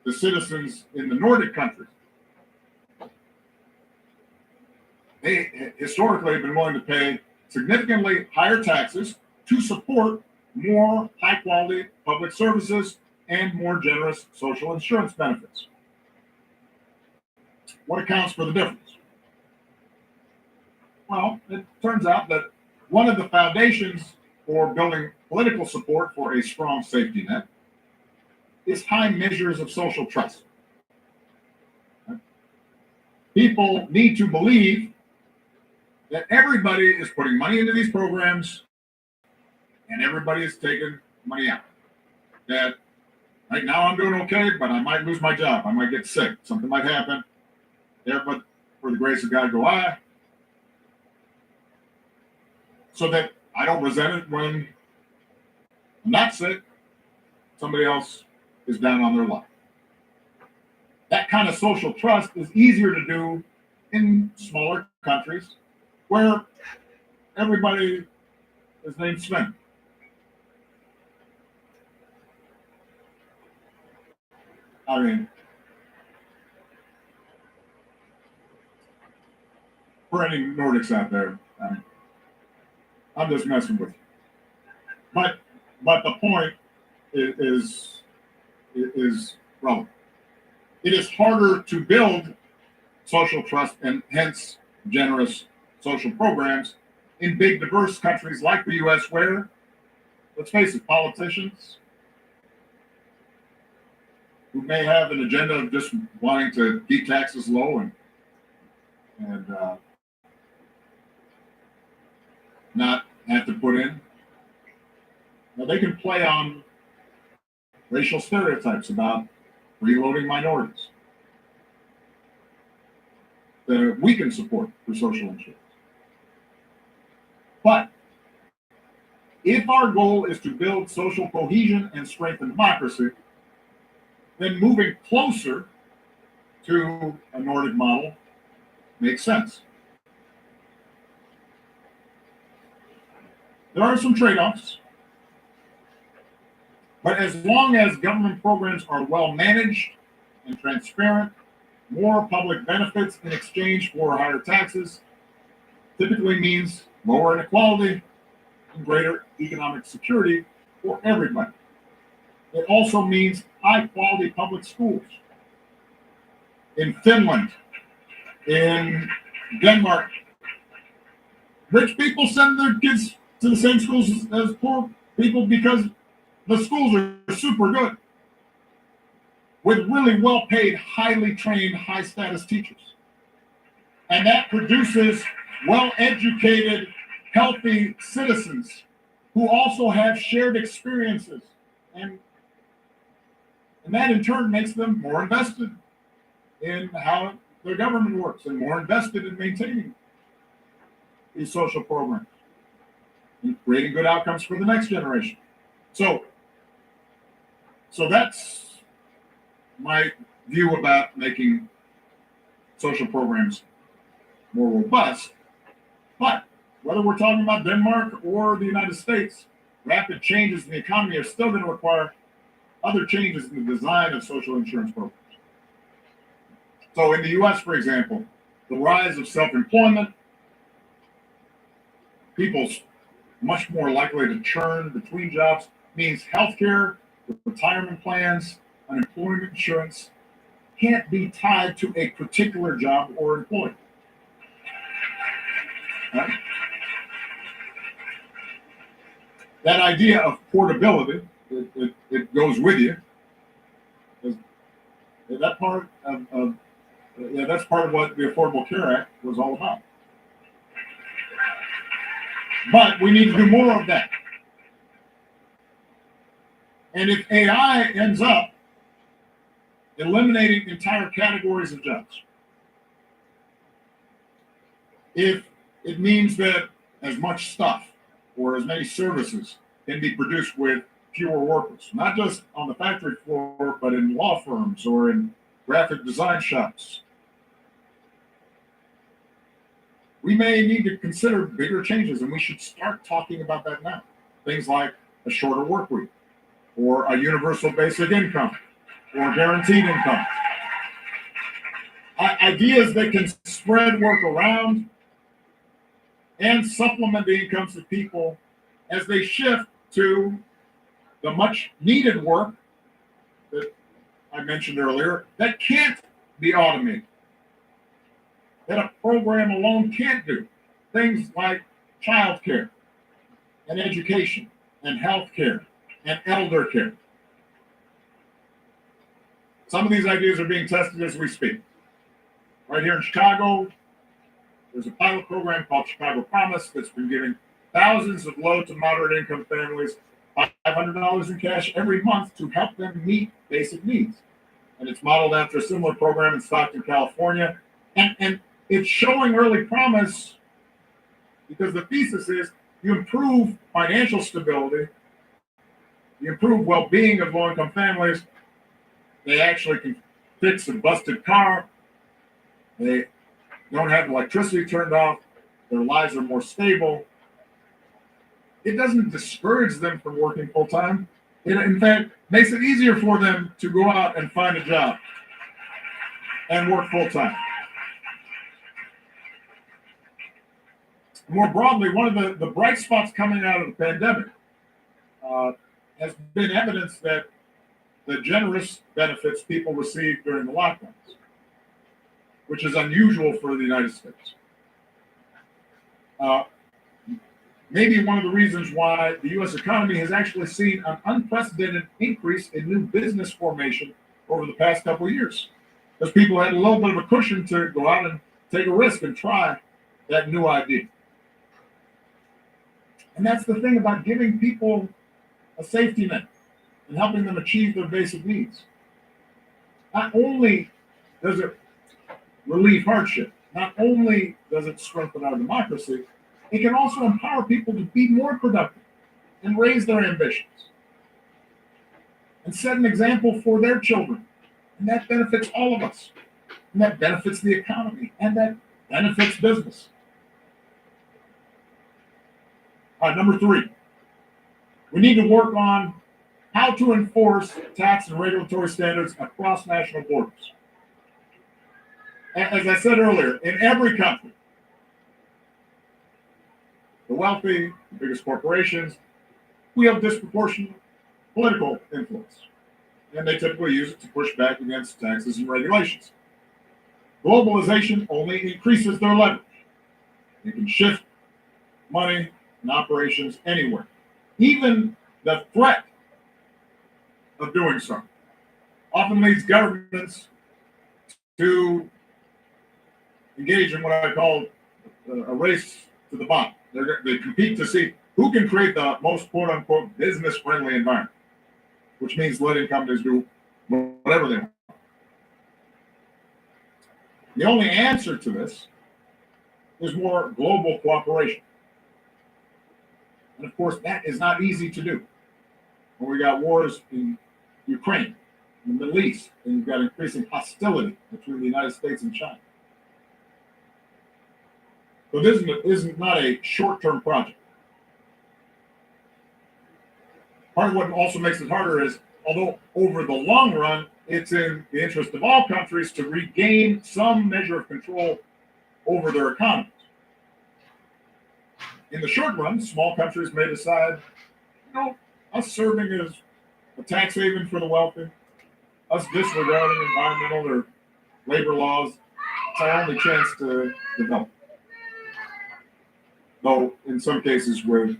the citizens in the Nordic countries, they historically have been willing to pay significantly higher taxes to support more high-quality public services and more generous social insurance benefits. What accounts for the difference? Well, it turns out that one of the foundations for building political support for a strong safety net is high measures of social trust. People need to believe that everybody is putting money into these programs and everybody is taking money out. That right now I'm doing okay, but I might lose my job. I might get sick. Something might happen. There, but for the grace of God go I. So that I don't resent it when I'm not sick. Somebody else is down on their luck. That kind of social trust is easier to do in smaller countries where everybody is named Sven. I mean, for any Nordics out there, I'm just messing with you. But the point is relevant. It is harder to build social trust and hence generous social programs in big, diverse countries like the U.S., where, let's face it, politicians who may have an agenda of just wanting to keep taxes low and not have to put in. Now, they can play on racial stereotypes about reloading minorities that we can support for social insurance. But if our goal is to build social cohesion and strengthen democracy, then moving closer to a Nordic model makes sense. There are some trade-offs, but as long as government programs are well managed and transparent, more public benefits in exchange for higher taxes typically means lower inequality and greater economic security for everybody. It also means high-quality public schools. In Finland, in Denmark, rich people send their kids to the same schools as poor people because the schools are super good with really well-paid, highly trained, high-status teachers. And that produces well-educated, healthy citizens who also have shared experiences. And that in turn makes them more invested in how their government works and more invested in maintaining these social programs and creating good outcomes for the next generation. So that's my view about making social programs more robust. But whether we're talking about Denmark or the United States, rapid changes in the economy are still going to require other changes in the design of social insurance programs. So in the US, for example, the rise of self-employment, people's much more likely to churn between jobs, means healthcare, retirement plans, unemployment insurance can't be tied to a particular job or employee. Right? That idea of portability, it goes with you. That part of that's part of what the Affordable Care Act was all about. But we need to do more of that. And if AI ends up eliminating entire categories of jobs. If it means that as much stuff or as many services can be produced with fewer workers, not just on the factory floor, but in law firms or in graphic design shops, we may need to consider bigger changes, and we should start talking about that now. Things like a shorter work week, or a universal basic income, or guaranteed income. Ideas that can spread work around and supplement the incomes of people as they shift to the much needed work that I mentioned earlier that can't be automated, that a program alone can't do. Things like childcare and education and healthcare and elder care. Some of these ideas are being tested as we speak. Right here in Chicago, there's a pilot program called Chicago Promise that's been giving thousands of low to moderate income families $500 in cash every month to help them meet basic needs. And it's modeled after a similar program in Stockton, California. And it's showing early promise because the thesis is you improve financial stability, you improve well-being of low-income families, they actually can fix a busted car, they don't have electricity turned off, their lives are more stable. It doesn't discourage them from working full-time. It, in fact, makes it easier for them to go out and find a job and work full-time. More broadly, one of the bright spots coming out of the pandemic has been evidence that the generous benefits people received during the lockdowns, which is unusual for the United States. Maybe one of the reasons why the U.S. economy has actually seen an unprecedented increase in new business formation over the past couple of years, because people had a little bit of a cushion to go out and take a risk and try that new idea. And that's the thing about giving people a safety net and helping them achieve their basic needs. Not only does it relieve hardship, not only does it strengthen our democracy, it can also empower people to be more productive and raise their ambitions and set an example for their children. And that benefits all of us. And that benefits the economy. And that benefits business. All right, number 3. We need to work on how to enforce tax and regulatory standards across national borders. As I said earlier, in every country, the wealthy, the biggest corporations, wield disproportionate political influence. And they typically use it to push back against taxes and regulations. Globalization only increases their leverage. They can shift money and operations anywhere. Even the threat of doing so often leads governments to engage in what I call a race to the bottom. They compete to see who can create the most quote-unquote business-friendly environment, which means letting companies do whatever they want. The only answer to this is more global cooperation. And of course, that is not easy to do. When we got wars in Ukraine, in the Middle East, and you've got increasing hostility between the United States and China. So this is not a short-term project. Part of what also makes it harder is, although over the long run, it's in the interest of all countries to regain some measure of control over their economies. In the short run, small countries may decide, us serving as a tax haven for the wealthy, us disregarding environmental or labor laws, it's our only chance to develop. Though, in some cases with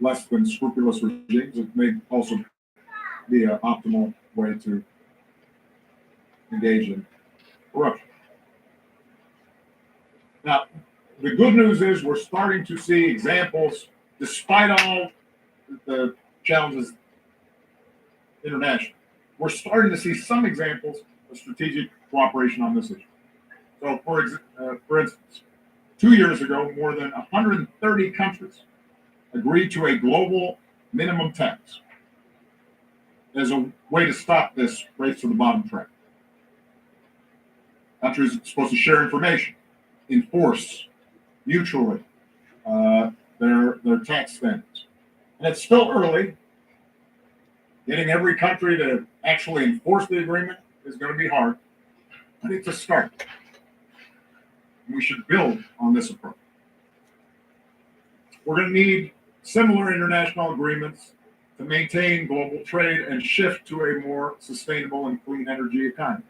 less than scrupulous regimes, it may also be an optimal way to engage in corruption. Now, the good news is we're starting to see examples, despite all the challenges internationally, we're starting to see some examples of strategic cooperation on this issue. So, for instance, 2 years ago, more than 130 countries agreed to a global minimum tax as a way to stop this race to the bottom trend. Countries are supposed to share information, enforce mutually their tax standards. And it's still early. Getting every country to actually enforce the agreement is going to be hard, but it's a start. We should build on this approach. We're going to need similar international agreements to maintain global trade and shift to a more sustainable and clean energy economy.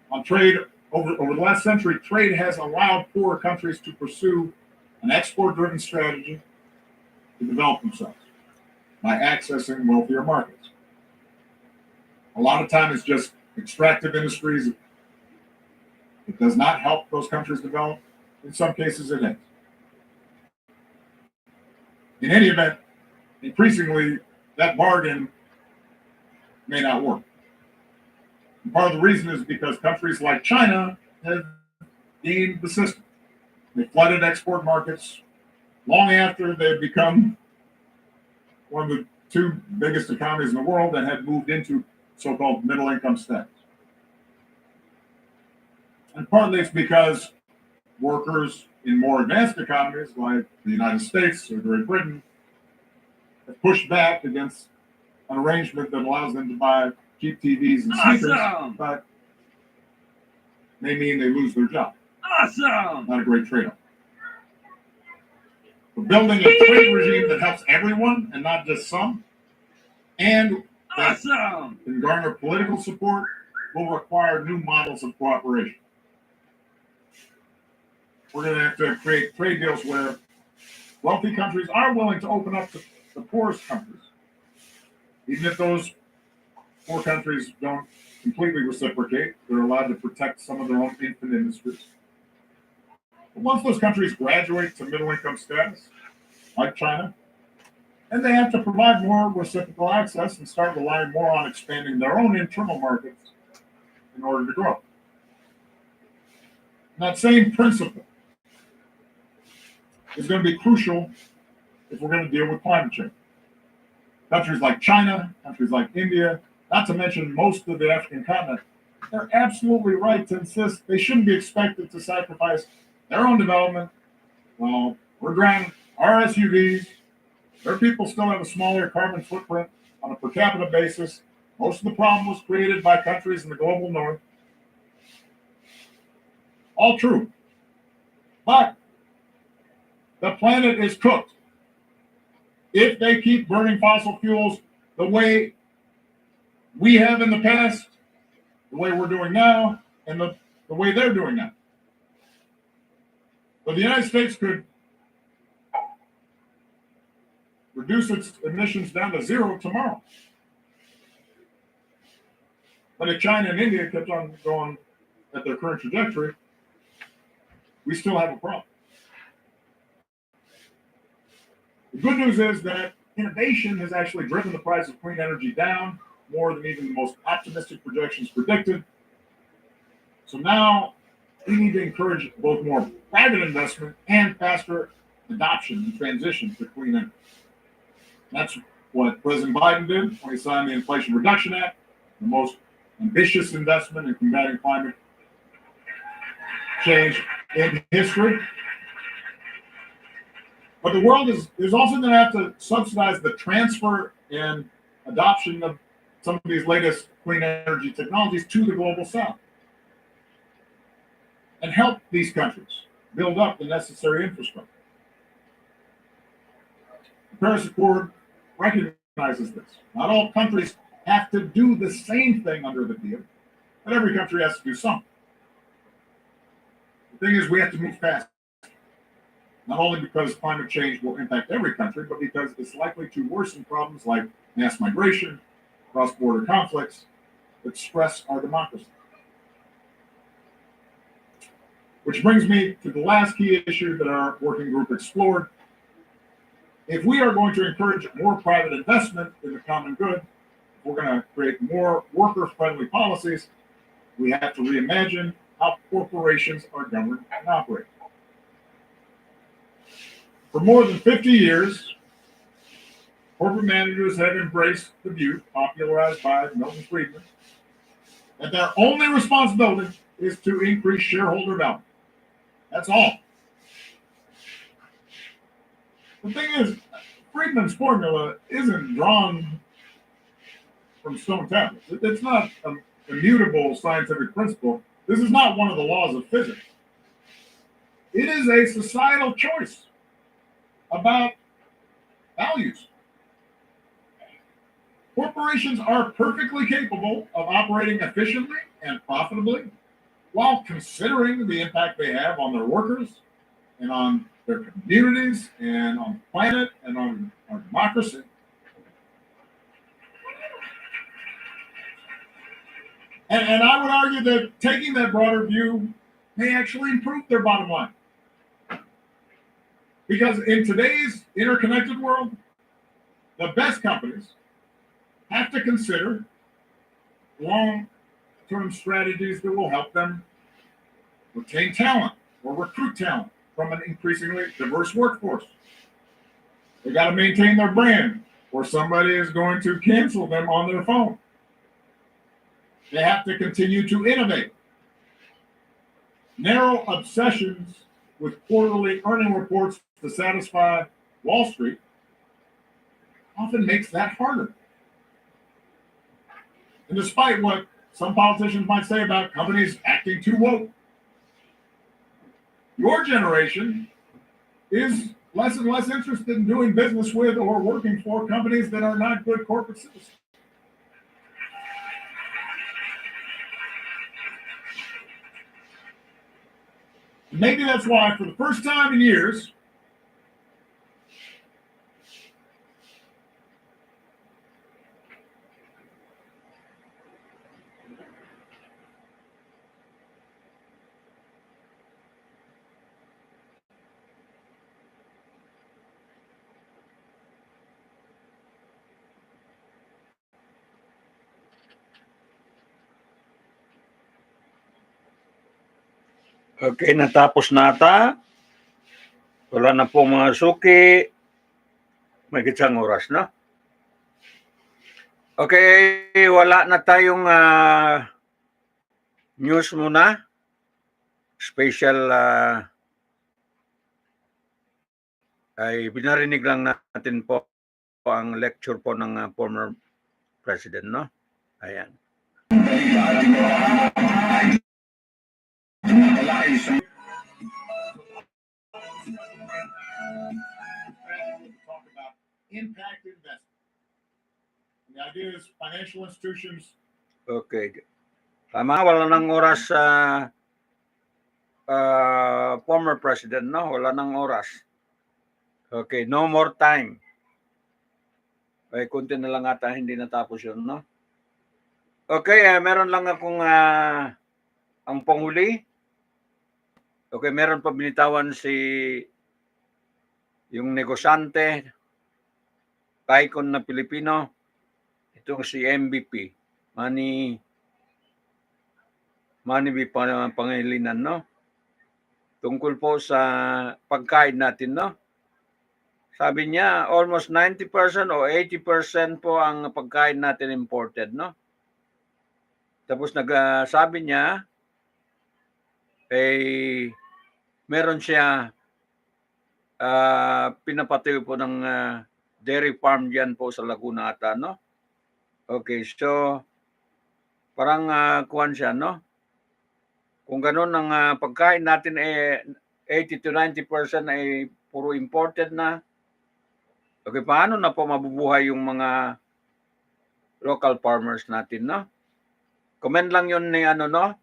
On trade, over the last century, trade has allowed poorer countries to pursue an export-driven strategy to develop themselves by accessing wealthier markets. A lot of time it's just extractive industries. It does not help those countries develop. In some cases, it is. In any event, increasingly, that bargain may not work. And part of the reason is because countries like China have gained the system. They flooded export markets long after they've become one of the two biggest economies in the world and had moved into so-called middle-income status. And partly it's because workers in more advanced economies like the United States or Great Britain have pushed back against an arrangement that allows them to buy cheap TVs and sneakers, but may mean they lose their job. Awesome! Not a great trade-off. We're building a trade regime that helps everyone and not just some, and that can garner political support will require new models of cooperation. We're going to have to create trade deals where wealthy countries are willing to open up to the poorest countries, even if those poor countries don't completely reciprocate. They're allowed to protect some of their own infant industries. But once those countries graduate to middle-income status, like China, and they have to provide more reciprocal access and start relying more on expanding their own internal markets in order to grow. And that same principle is going to be crucial if we're going to deal with climate change. Countries like China, countries like India, not to mention most of the African continent, they're absolutely right to insist they shouldn't be expected to sacrifice their own development. Well, we're driving our SUVs. Their people still have a smaller carbon footprint on a per capita basis. Most of the problem was created by countries in the global north. All true. But the planet is cooked if they keep burning fossil fuels the way we have in the past, the way we're doing now, and the way they're doing now. But the United States could reduce its emissions down to zero tomorrow. But if China and India kept on going at their current trajectory, we still have a problem. The good news is that innovation has actually driven the price of clean energy down more than even the most optimistic projections predicted. So now we need to encourage both more private investment and faster adoption and transition to clean energy. That's what President Biden did when he signed the Inflation Reduction Act, the most ambitious investment in combating climate change in history. But the world is also going to have to subsidize the transfer and adoption of some of these latest clean energy technologies to the global south and help these countries build up the necessary infrastructure. The Paris Accord recognizes this. Not all countries have to do the same thing under the deal, but every country has to do something. The thing is, we have to move fast. Not only because climate change will impact every country, but because it's likely to worsen problems like mass migration, cross-border conflicts that stress our democracy. Which brings me to the last key issue that our working group explored. If we are going to encourage more private investment in the common good, we're going to create more worker-friendly policies, we have to reimagine how corporations are governed and operate. For more than 50 years, corporate managers have embraced the view, popularized by Milton Friedman, that their only responsibility is to increase shareholder value. That's all. The thing is, Friedman's formula isn't drawn from stone tablets. It's not an immutable scientific principle. This is not one of the laws of physics. It is a societal choice about values. Corporations are perfectly capable of operating efficiently and profitably while considering the impact they have on their workers and on their communities and on the planet and on our democracy. And I would argue that taking that broader view may actually improve their bottom line. Because in today's interconnected world, the best companies have to consider long-term strategies that will help them retain talent or recruit talent from an increasingly diverse workforce. They got to maintain their brand, or somebody is going to cancel them on their phone. They have to continue to innovate. Narrow obsessions with quarterly earning reports to satisfy Wall Street often makes that harder. And despite what some politicians might say about companies acting too woke, your generation is less and less interested in doing business with or working for companies that are not good corporate citizens. Maybe that's why, for the first time in years, Okay, natapos na ata. Wala na po mga suki. May gitsang oras na. Okay, wala na tayong news muna. Special ay binarinig lang natin po ang lecture po ng former president, no? Ayan. talk about impact investment. The idea is financial institutions. Okay. Tama, wala nang oras sa former president, no? Wala nang oras. Okay, no more time. Okay, kunti na lang ata, hindi natapos yun, no? Okay, meron lang akong ang panghuli. Okay, meron pa binitawan si yung negosyante, tycoon na Pilipino, itong si MVP, Manny B. Pangilinan, no? Tungkol po sa pagkain natin, no? Sabi niya, almost 90% o 80% po ang pagkain natin imported, no? Tapos sabi niya, meron siya pinapatayo po ng dairy farm diyan po sa Laguna ata, no? Okay, so parang kuwan siya, no? Kung gano'n ang pagkain natin 80 to 90% ay puro imported na. Okay, paano na po mabubuhay yung mga local farmers natin, no? Comment lang yun ni no?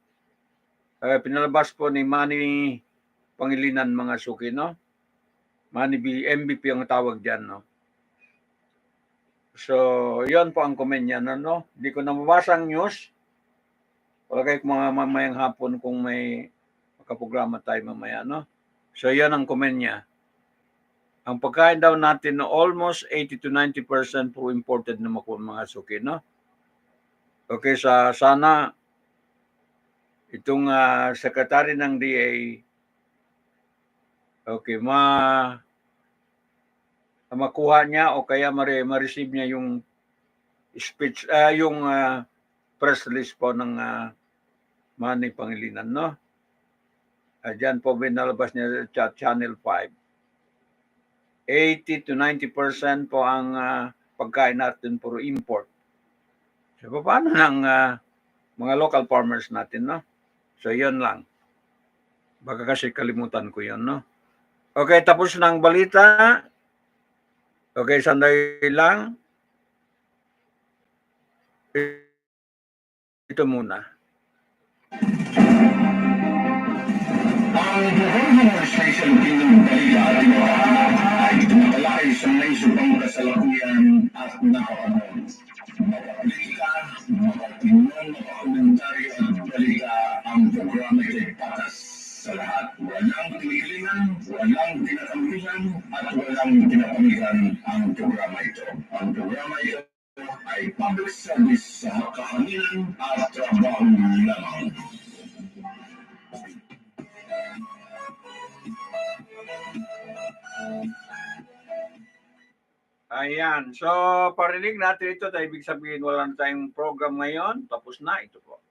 Pinalabas po ni Manny Pangilinan, mga suki, no? Manny B, MVP ang tawag diyan, no? So, yon po ang comment niya, no? Hindi ko na mabasa ang news. Wala kayo mga mamayang hapon kung may makaprograma tayo mamaya, no? So, yan ang comment niya. Ang pagkain daw natin, no, almost 80 to 90% po imported na mga suki, no? Okay, sana itong secretary ng DA, okay, makuha niya o kaya ma-receive niya yung speech, yung press release po ng Manny Pangilinan, no? Diyan po binalabas niya sa Channel 5. 80 to 90% po ang pagkain natin puro import. So, paano ng mga local farmers natin, no? So, yun lang. Baka kasi kalimutan ko yun, no? Okay, tapos na ang balita. Okay, sandali lang. Ito muna. Ang Government Station Pinagbalita at Iwahan ay tumatalakay sa may subang kasalukuyan at nakapanahon. Makapolitika, makatingnan, makakomentaryo at balita ang programa ay patas sa lahat. Walang pinigilingan, walang tinatampihan at walang tinapamigan ang programa ito. Ang programa ito ay public service sa makahamilan at trabaho lamang. Ayan. So, parinig natin ito. Dahil ibig sabihin, wala na tayong program ngayon. Tapos na. Ito po.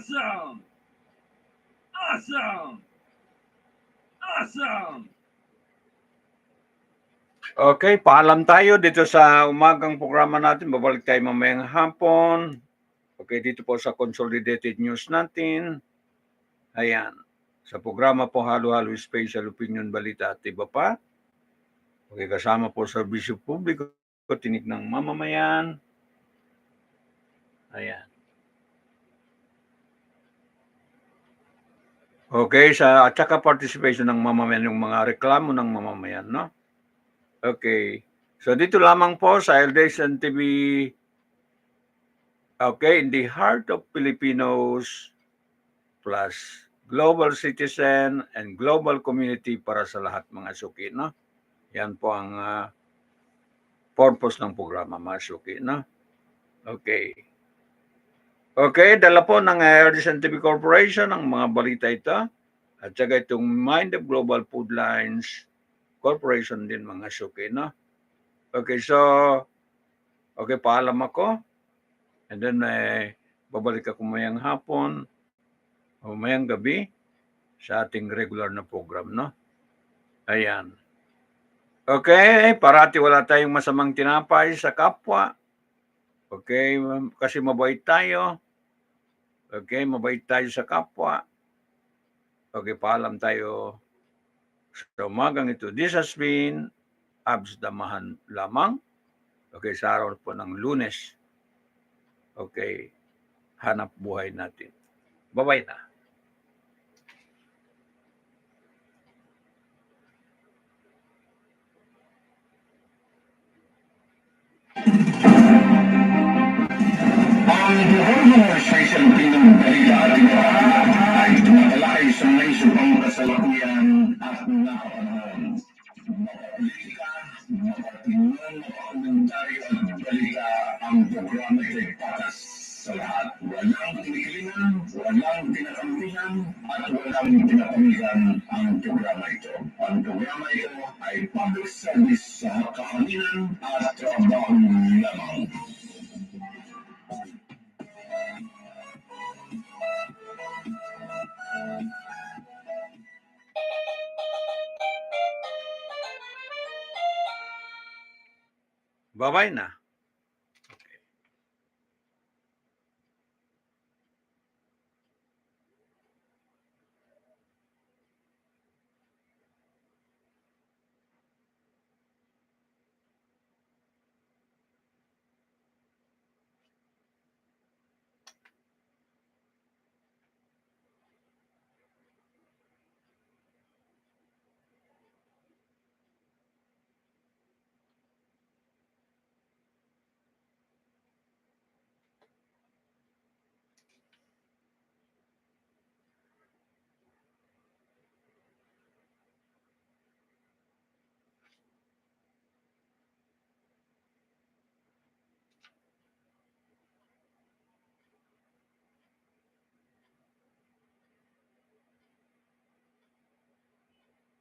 Awesome! Awesome! Awesome! Okay, paalam tayo dito sa umagang programa natin. Babalik tayo mamayang hapon. Okay, dito po sa Consolidated News natin. Ayan. Sa programa po Halo-Halo Special Opinion Balita at iba pa. Okay, kasama po sa Serbisyo Publiko, Tinig ng Mamamayan. Ayan. Okay, at saka participation ng mamamayan, yung mga reklamo ng mamamayan, no? Okay. So dito lamang po sa ADLSNTV, okay, in the heart of Filipinos plus global citizen and global community para sa lahat mga suki, no? Yan po ang purpose ng programa, mga suki, no? Okay. Okay, dala po ng ADLSNTV Corporation ang mga balita ito. At saka itong Mind of Global Food Lines Corporation din, mga suki, no? Okay, so, okay, paalam ako. And then, babalik ako mayang hapon o mayang gabi sa ating regular na program, no? Ayan. Okay, parati wala tayong masamang tinapay sa kapwa. Okay, kasi mabait tayo. Okay, mabait tayo sa kapwa. Okay, paalam tayo sa umagang ito. This has been Abs Damahan lamang. Okay, sa araw po ng Lunes. Okay, hanap buhay natin. Bye-bye na. Ang Government Station Pinagbalita at Iwahan ay tumatalakay sa may subang kasalukuyan at nakapanahon. Makapolitika, makatingnan, makakomentaryo at balita ang programa ay patas sa lahat. Walang pinigilingan, walang tinatampihan at walang ay public service sa kahanginan at trabaho lamang. Bye-bye na.